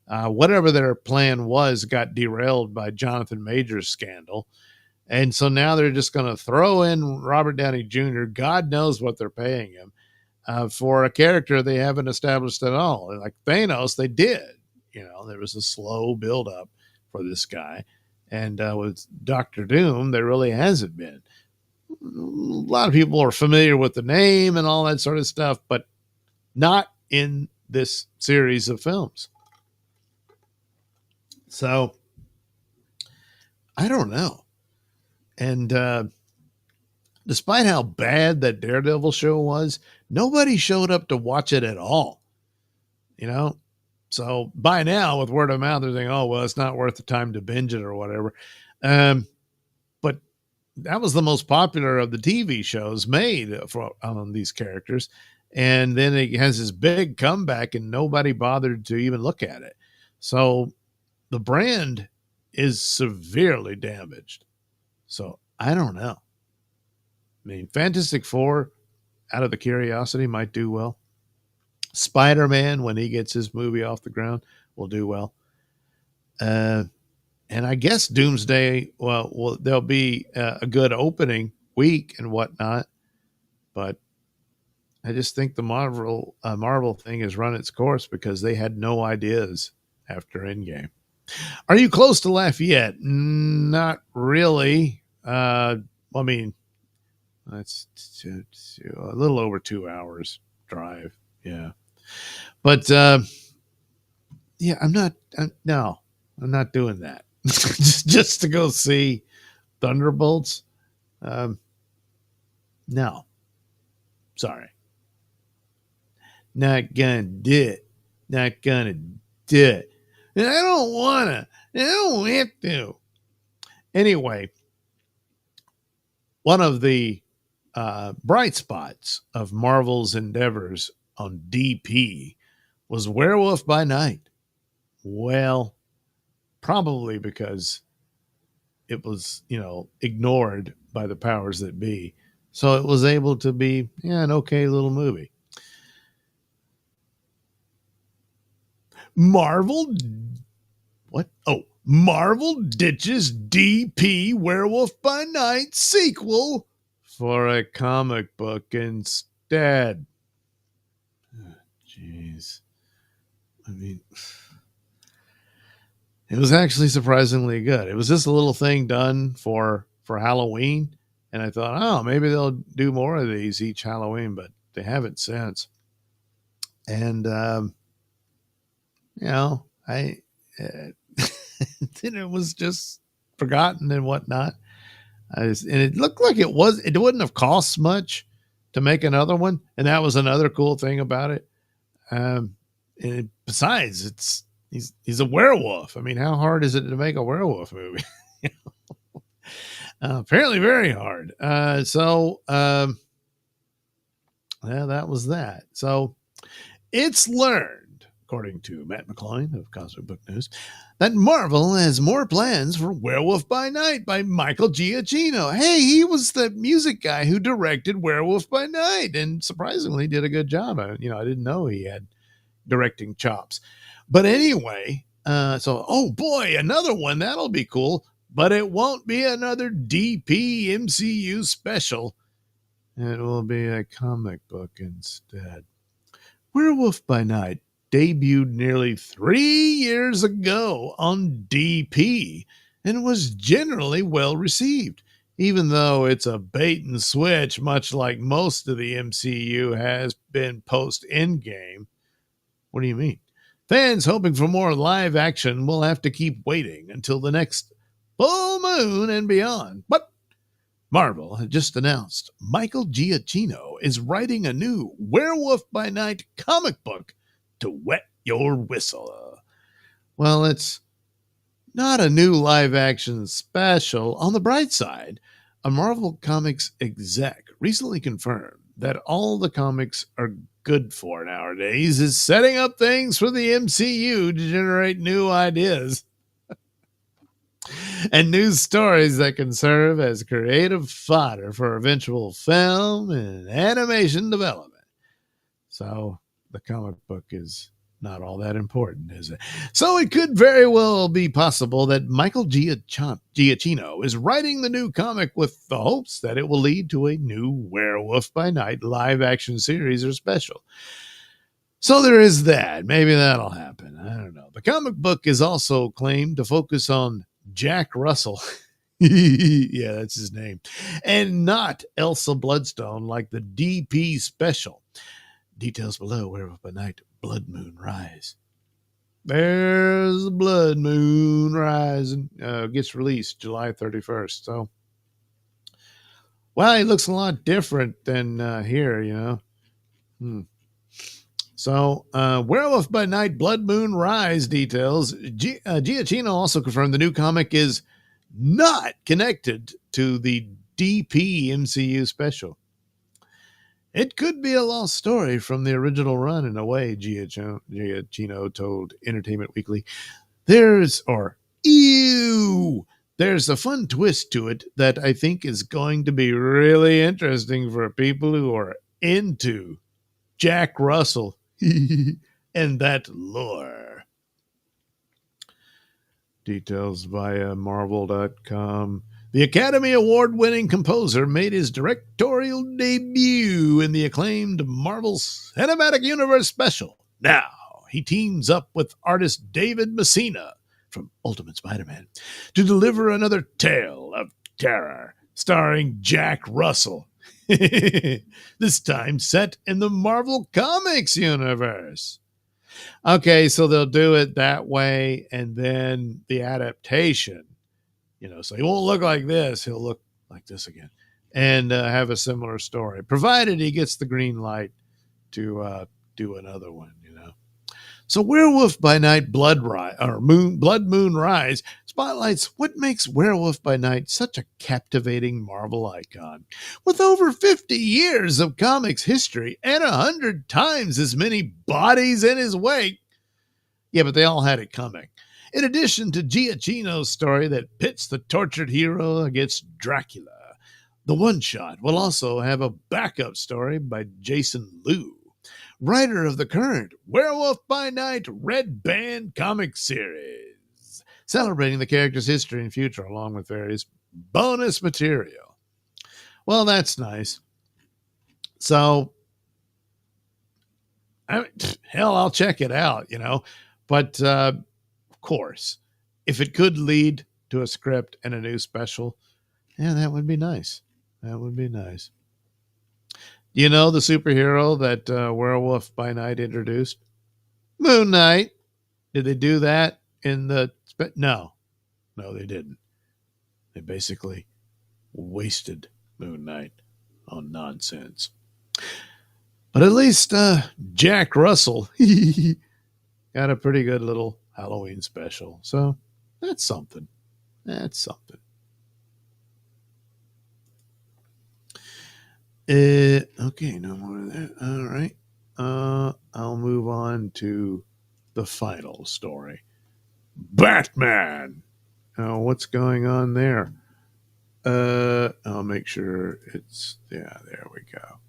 Whatever their plan was got derailed by Jonathan Major's scandal. And so now they're just going to throw in Robert Downey Jr. God knows what they're paying him for a character they haven't established at all. Like Thanos, they did. There was a slow build up for this guy. And with Doctor Doom, there really hasn't been. A lot of people are familiar with the name and all that sort of stuff, but not in this series of films. So I don't know. And despite how bad that Daredevil show was, nobody showed up to watch it at all. So by now, with word of mouth, they're thinking, oh, well, it's not worth the time to binge it or whatever. But that was the most popular of the TV shows made on these characters. And then it has this big comeback and nobody bothered to even look at it. So the brand is severely damaged. So I don't know. I mean, Fantastic Four, out of the curiosity, might do well. Spider-Man, when he gets his movie off the ground, will do well. And I guess Doomsday, well there'll be a good opening week and whatnot. But I just think the Marvel thing has run its course because they had no ideas after Endgame. Are you close to Lafayette? Not really. I mean, that's a little over 2 hours drive. Yeah. But, yeah, I'm not doing that. just to go see Thunderbolts. No. Sorry. Not gonna do it. Not gonna do it. And I don't wanna. I don't have to. Anyway, one of the bright spots of Marvel's endeavors on DP was Werewolf by Night. Well, probably because it was, ignored by the powers that be. So it was able to be an okay little movie. Marvel ditches DP Werewolf by Night sequel for a comic book instead. Jeez. I mean, it was actually surprisingly good. It was just a little thing done for Halloween. And I thought, oh, maybe they'll do more of these each Halloween, but they haven't since. And, it was just forgotten and whatnot. And it looked like it wouldn't have cost much to make another one. And that was another cool thing about it. And besides, he's a werewolf. I mean, how hard is it to make a werewolf movie? Apparently very hard. That was that. So it's learned, according to Matt McCloy of Cosmic Book News, that Marvel has more plans for Werewolf by Night by Michael Giacchino. Hey, he was the music guy who directed Werewolf by Night and surprisingly did a good job. I didn't know he had directing chops. But anyway, oh boy, another one. That'll be cool. But it won't be another DP MCU special. It will be a comic book instead. Werewolf by Night debuted nearly 3 years ago on DP and was generally well received, even though it's a bait and switch, much like most of the MCU has been post-Endgame. What do you mean? Fans hoping for more live action will have to keep waiting until the next full moon and beyond. But Marvel had just announced Michael Giacchino is writing a new Werewolf by Night comic book to wet your whistle. Well, it's not a new live action special. On the bright side, A Marvel Comics exec recently confirmed that all the comics are good for nowadays is setting up things for the MCU to generate new ideas and new stories that can serve as creative fodder for eventual film and animation development. So the comic book is not all that important, is it? So it could very well be possible that Michael Giacchino is writing the new comic with the hopes that it will lead to a new Werewolf by Night live action series or special. So there is that. Maybe that'll happen. I don't know. The comic book is also claimed to focus on Jack Russell. Yeah, that's his name. And not Elsa Bloodstone like the DP special. Details below. Werewolf by Night, Blood Moon Rise. There's the Blood Moon Rising. Gets released July 31st. So, well, he looks a lot different than here, you know. So, Werewolf by Night, Blood Moon Rise details. Giacchino also confirmed the new comic is not connected to the DP MCU special. It could be a lost story from the original run in a way, Giacchino told Entertainment Weekly. There's a fun twist to it that I think is going to be really interesting for people who are into Jack Russell and that lore. Details via Marvel.com. The Academy Award-winning composer made his directorial debut in the acclaimed Marvel Cinematic Universe special. Now, he teams up with artist David Messina from Ultimate Spider-Man to deliver another tale of terror starring Jack Russell. This time set in the Marvel Comics universe. Okay, so they'll do it that way, and then the adaptation, so he won't look like this. He'll look like this again and have a similar story, provided he gets the green light to do another one, So Werewolf by Night, Blood Moon Rise spotlights what makes Werewolf by Night such a captivating Marvel icon. With over 50 years of comics history and 100 times as many bodies in his wake. Yeah, but they all had it coming. In addition to Giacchino's story that pits the tortured hero against Dracula, the one-shot will also have a backup story by Jason Liu, writer of the current Werewolf by Night Red Band comic series, celebrating the character's history and future along with various bonus material. Well, that's nice. So, I'll check it out, But, of course, if it could lead to a script and a new special, yeah, that would be nice. That would be nice. You know the superhero that Werewolf by Night introduced? Moon Knight. Did they do that in the... No, they didn't. They basically wasted Moon Knight on nonsense. But at least Jack Russell got a pretty good little Halloween special. So that's something. Okay, no more of that. All right. I'll move on to the final story. Batman. What's going on there? I'll make sure it's... Yeah, there we go.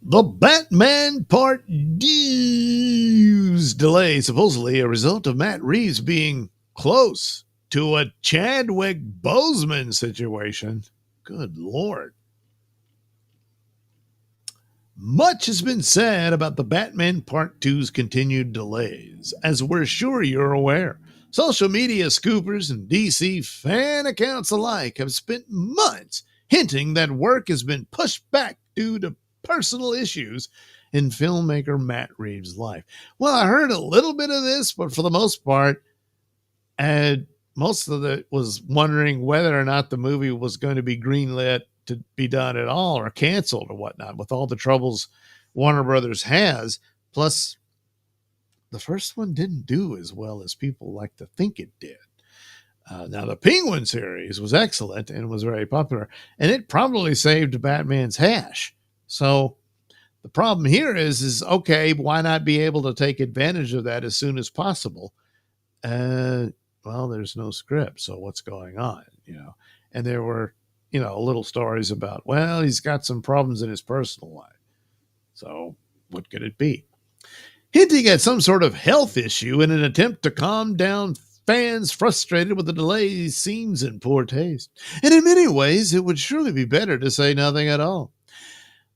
The Batman Part D's delay, supposedly a result of Matt Reeves being close to a Chadwick Boseman situation. Good Lord. Much has been said about the Batman Part 2's continued delays, as we're sure you're aware. Social media scoopers and DC fan accounts alike have spent months hinting that work has been pushed back due to personal issues in filmmaker Matt Reeves' life. Well, I heard a little bit of this, but for the most part, most of it was wondering whether or not the movie was going to be greenlit to be done at all or canceled or whatnot, with all the troubles Warner Brothers has. Plus, the first one didn't do as well as people like to think it did. Now, the Penguin series was excellent and was very popular, and it probably saved Batman's hash. So the problem here is okay, why not be able to take advantage of that as soon as possible? Uh, well, there's no script, so what's going on? And there were, little stories about, well, he's got some problems in his personal life. So what could it be? Hinting at some sort of health issue in an attempt to calm down fans frustrated with the delays seems in poor taste. And in many ways, it would surely be better to say nothing at all.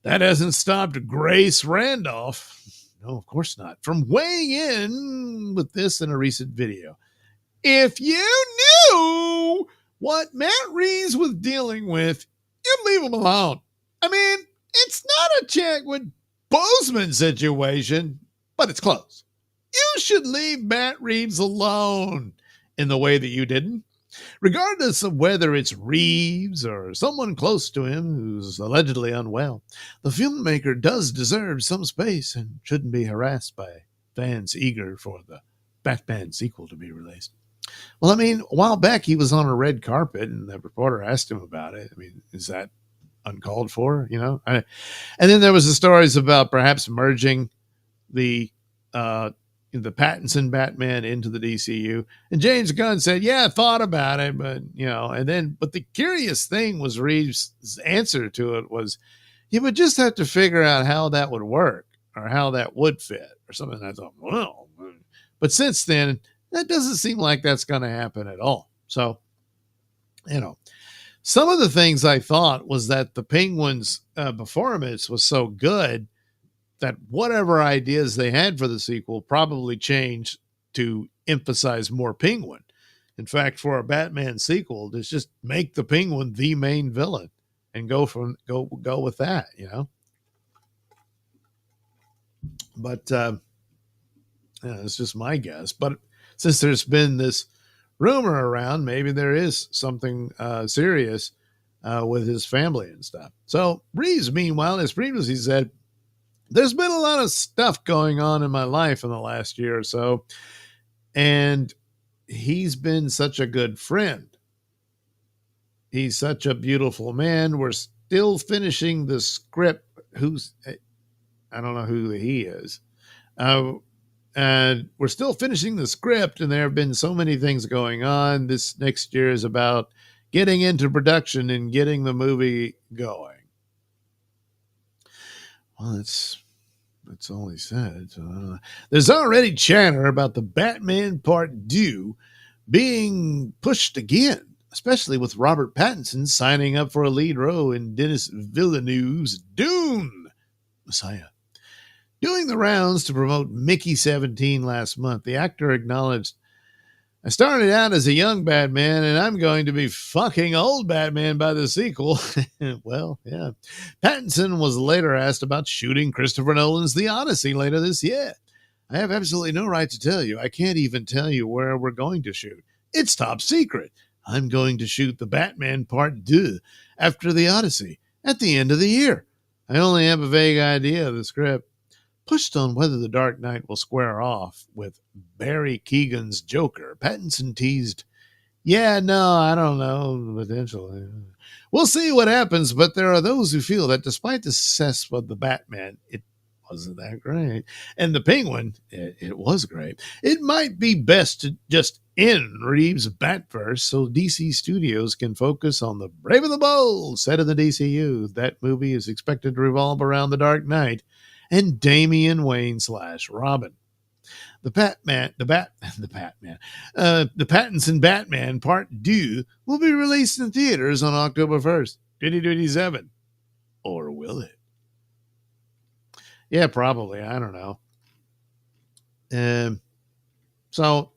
That hasn't stopped Grace Randolph, no, of course not, from weighing in with this in a recent video. If you knew what Matt Reeves was dealing with, you'd leave him alone. I mean, it's not a Chadwick Boseman situation, but it's close. You should leave Matt Reeves alone in the way that you didn't. Regardless of whether it's Reeves or someone close to him who's allegedly unwell, the filmmaker does deserve some space and shouldn't be harassed by fans eager for the Batman sequel to be released. Well, I mean, a while back he was on a red carpet and the reporter asked him about it. I mean, is that uncalled for? And then there was the stories about perhaps merging the Pattinson Batman into the DCU. And James Gunn said, yeah, I thought about it, but, but the curious thing was Reeves' answer to it was, you would just have to figure out how that would work or how that would fit or something. And I thought, well, but since then, that doesn't seem like that's going to happen at all. So, some of the things I thought was that the Penguins' performance was so good that whatever ideas they had for the sequel probably changed to emphasize more Penguin. In fact, for a Batman sequel, just make the Penguin the main villain and go with that, But it's just my guess. But since there's been this rumor around, maybe there is something serious with his family and stuff. So Reeves, meanwhile, as previously said, there's been a lot of stuff going on in my life in the last year or so, and he's been such a good friend. He's such a beautiful man. We're still finishing the script. I don't know who he is. And we're still finishing the script, and there have been so many things going on. This next year is about getting into production and getting the movie going. Well, that's all he said. So, there's already chatter about the Batman Part 2 being pushed again, especially with Robert Pattinson signing up for a lead role in Denis Villeneuve's Dune Messiah. Doing the rounds to promote Mickey 17 last month, the actor acknowledged, I started out as a young Batman, and I'm going to be fucking old Batman by the sequel. Well, yeah. Pattinson was later asked about shooting Christopher Nolan's The Odyssey later this year. I have absolutely no right to tell you. I can't even tell you where we're going to shoot. It's top secret. I'm going to shoot the Batman Part 2 after The Odyssey at the end of the year. I only have a vague idea of the script. Pushed on whether The Dark Knight will square off with Barry Keoghan's Joker, Pattinson teased, yeah, no, I don't know, potentially. We'll see what happens, but there are those who feel that despite the success of the Batman, it wasn't that great. And the Penguin, it was great. It might be best to just end Reeves' Batverse so DC Studios can focus on the Brave and the Bold set of the DCU. That movie is expected to revolve around The Dark Knight and Damian Wayne / Robin. The Pattinson Batman Part 2 will be released in theaters on October 1st, 2027. Or will it? Yeah, probably. I don't know. So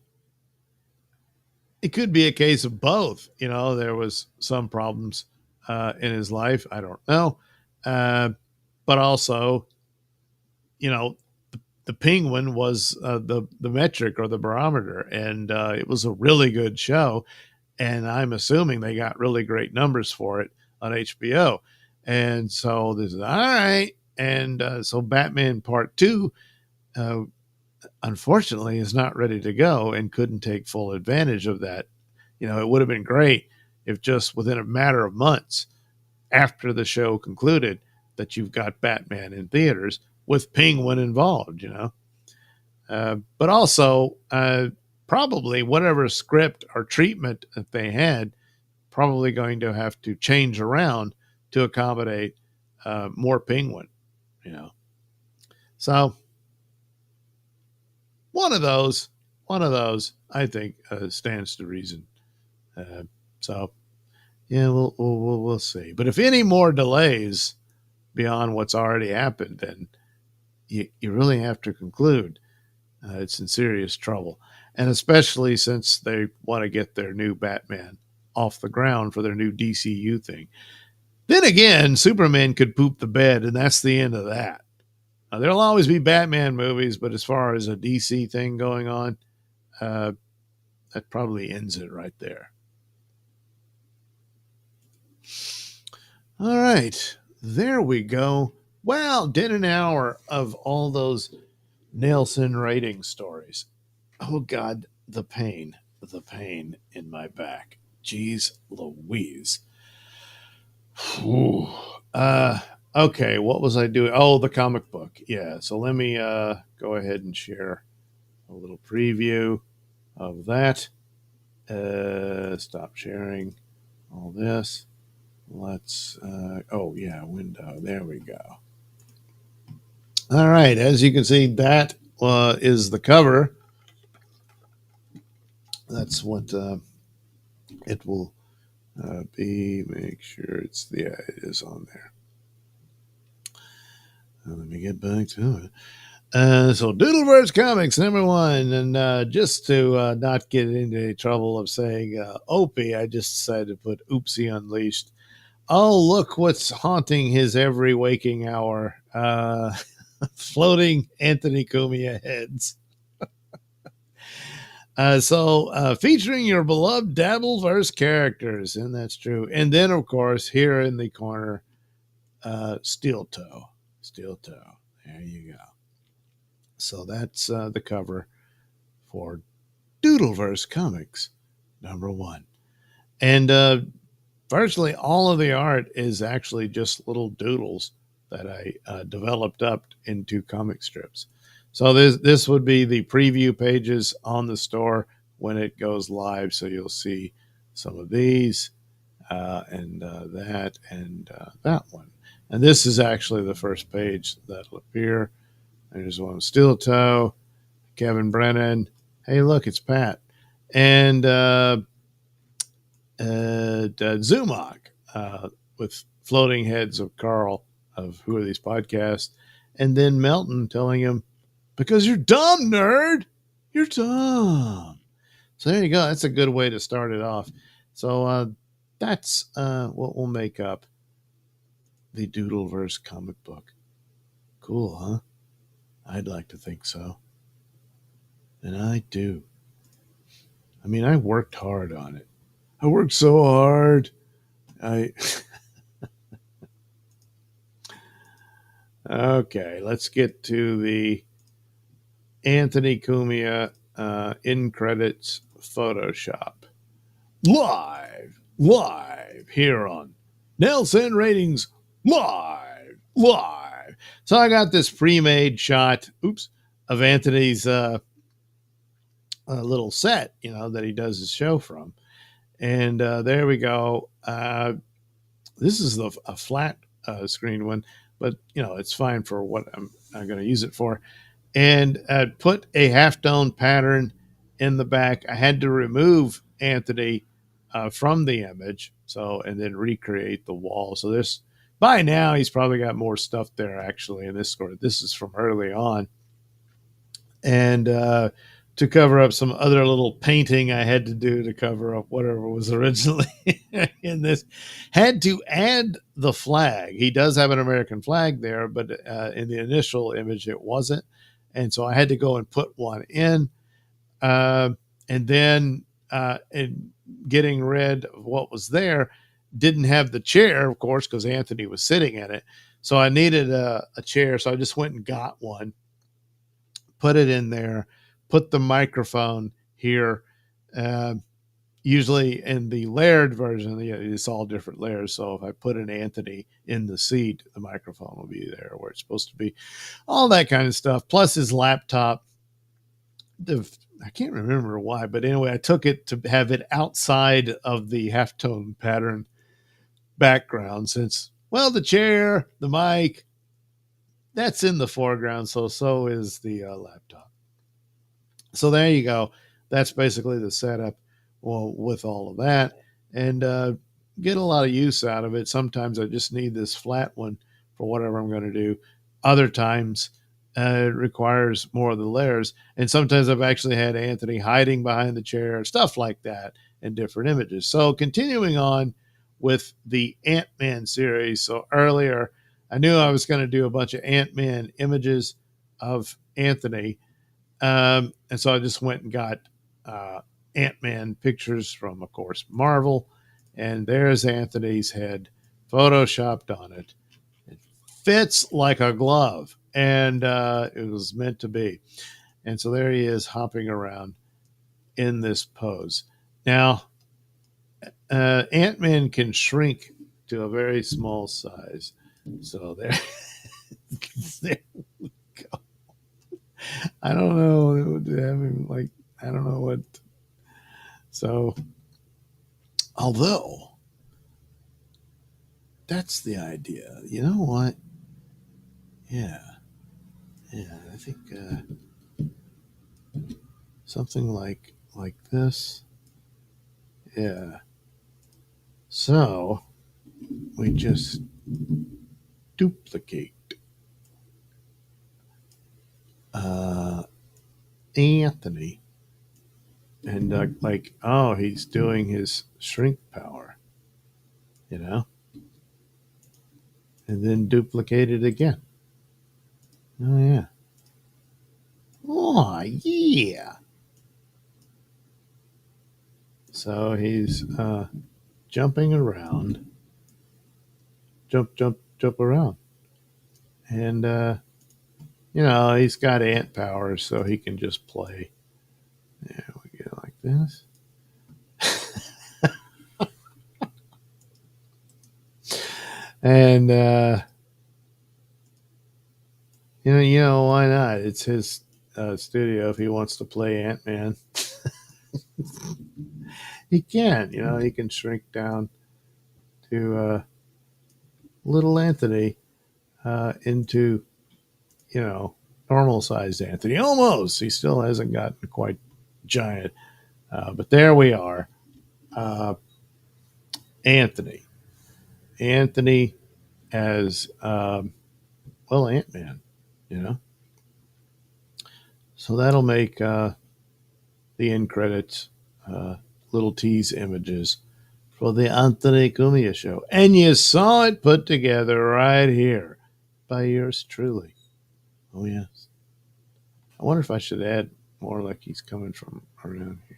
it could be a case of both. There was some problems in his life. I don't know. But also, the Penguin was the metric or the barometer, and it was a really good show, and I'm assuming they got really great numbers for it on HBO. And so this is all right. And so Batman Part 2, unfortunately, is not ready to go and couldn't take full advantage of that It would have been great if just within a matter of months after the show concluded that you've got Batman in theaters with Penguin involved. But also, probably whatever script or treatment that they had, probably going to have to change around to accommodate more Penguin. So one of those, I think stands to reason. So yeah, we'll see. But if any more delays beyond what's already happened, then you really have to conclude it's in serious trouble. And especially since they want to get their new Batman off the ground for their new DCU thing. Then again, Superman could poop the bed, and that's the end of that. There'll always be Batman movies, but as far as a DC thing going on, that probably ends it right there. All right, there we go. Well, did an hour of all those Nailsin rating stories. Oh, God, the pain in my back. Jeez Louise. Okay, what was I doing? Oh, the comic book. Yeah, so let me go ahead and share a little preview of that. Stop sharing all this. Let's, oh yeah, window. There we go. All right, as you can see, that is the cover. That's what it will be. Make sure it is on there. Let me get back to it. So Doodleverse Comics #1, and just to not get into trouble of saying Opie, I just decided to put Oopsie Unleashed. Oh, look what's haunting his every waking hour. Floating Anthony Cumia heads. So featuring your beloved Dabbleverse characters, and that's true. And then, of course, here in the corner, Steel Toe. There you go. So that's the cover for Doodleverse Comics #1. And virtually all of the art is actually just little doodles that I developed up into comic strips. So this would be the preview pages on the store when it goes live. So you'll see some of these and that and that one. And this is actually the first page that'll appear. There's one Steel Toe, Kevin Brennan. Hey, look, it's Pat. And Zumach with floating heads of Carl of Who Are These Podcasts. And then Melton telling him, because you're dumb, nerd. You're dumb. So there you go. That's a good way to start it off. So that's what will make up the Doodleverse comic book. Cool, huh? I'd like to think so. And I do. I mean, I worked hard on it. I worked so hard. Okay, let's get to the Anthony Cumia in credits Photoshop. Live here on Nailsin Ratings Live. So I got this pre-made shot, of Anthony's little set, that he does his show from. And there we go. This is a flat screen one, but it's fine for what I'm going to use it for. And put a half-tone pattern in the back. I had to remove Anthony from the image, and then recreate the wall. So this, by now, he's probably got more stuff there actually in this score. This is from early on. And to cover up some other little painting I had to do to cover up whatever was originally in this. Had to add the flag. He does have an American flag there, but in the initial image it wasn't. And so I had to go and put one in. And then in getting rid of what was there, didn't have the chair, of course, because Anthony was sitting in it. So I needed a chair. So I just went and got one, put it in there, put the microphone here, Usually in the layered version, it's all different layers. So if I put an Anthony in the seat, the microphone will be there where it's supposed to be. All that kind of stuff. Plus his laptop. I can't remember why, but anyway, I took it to have it outside of the halftone pattern background since, well, the chair, the mic, that's in the foreground. So is the laptop. So there you go. That's basically the setup, well, with all of that, and get a lot of use out of it. Sometimes I just need this flat one for whatever I'm going to do. Other times it requires more of the layers, and sometimes I've actually had Anthony hiding behind the chair, stuff like that, in different images. So continuing on with the Ant-Man series. So earlier I knew I was going to do a bunch of Ant-Man images of Anthony, and so I just went and got Ant-Man pictures from, of course, Marvel. And there's Anthony's head photoshopped on it. It fits like a glove. And it was meant to be. And so there he is hopping around in this pose. Now, Ant-Man can shrink to a very small size. So there, there we go. I don't know. Having like, I don't know what. So, although that's the idea, you know what? Yeah, yeah. I think something like this. Yeah. So we just duplicate uh, Anthony, and like, oh, he's doing his shrink power, you know, and then duplicate it again. Oh yeah. Oh yeah. So he's jumping around, jump around, and he's got ant powers, so he can just play. Yeah, we get it like this. And why not? It's his studio. If he wants to play Ant Man, he can. He can shrink down to little Anthony into normal sized Anthony. Almost. He still hasn't gotten quite giant, but there we are. Uh, Anthony. Anthony as well, Ant Man. You know, so that'll make the end credits little tease images for the Anthony Cumia show. And you saw it put together right here by yours truly. Oh, yes. I wonder if I should add more like he's coming from around here.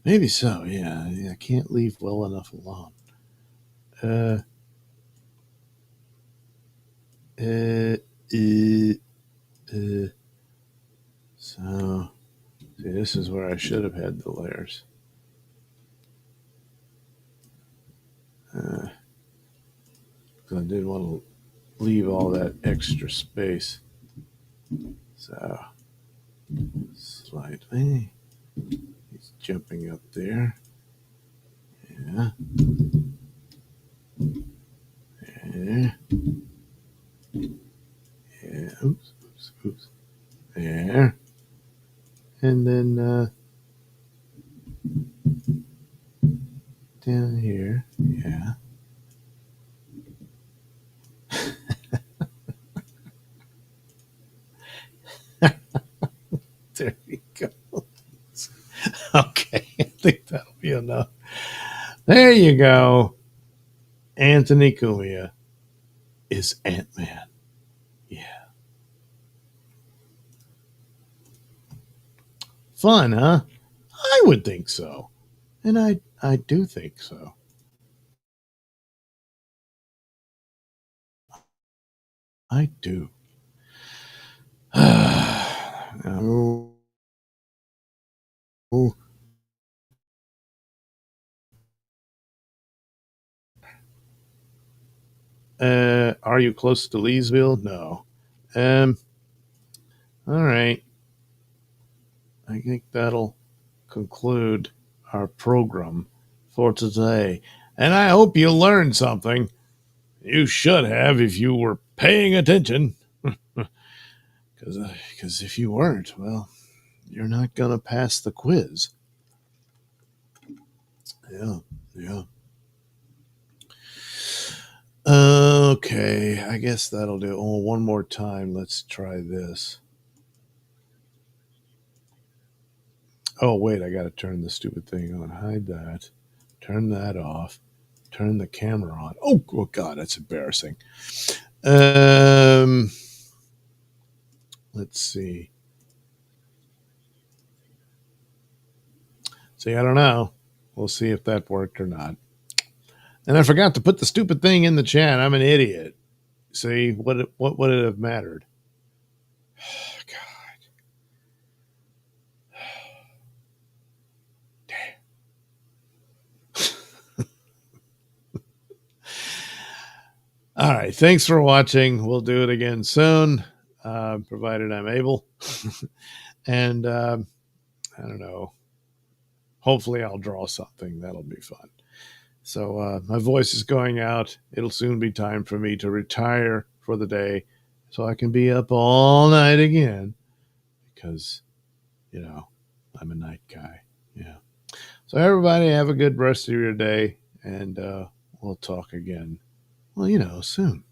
Maybe so, yeah. I can't leave well enough alone. Uh, uh, uh, uh. So, see, this is where I should have had the layers. Because I didn't want to leave all that extra space. So, slightly. He's jumping up there. Yeah. Yeah. Yeah. Oops. There. And then down here. Yeah. There you go. Okay. I think that'll be enough. There you go. Anthony Cumia is Ant-Man. Yeah. Fun, huh? I would think so. And I do think so. I do. Oh, Are you close to Leesville? No. Um, all right. I think that'll conclude our program for today. And I hope you learned something. You should have if you were paying attention. Because if you weren't, well, you're not going to pass the quiz. Yeah, yeah. Okay, I guess that'll do. Oh, one more time. Let's try this. Oh, wait, I got to turn the stupid thing on. Hide that. Turn that off. Turn the camera on. Oh God, that's embarrassing. Um, let's see. See, I don't know. We'll see if that worked or not. And I forgot to put the stupid thing in the chat. I'm an idiot. See, what would it have mattered? God. All right. Thanks for watching. We'll do it again soon, provided I'm able. And I don't know. Hopefully, I'll draw something. That'll be fun. So my voice is going out. It'll soon be time for me to retire for the day so I can be up all night again because, I'm a night guy. Yeah. So, everybody, have a good rest of your day, and we'll talk again, well, soon.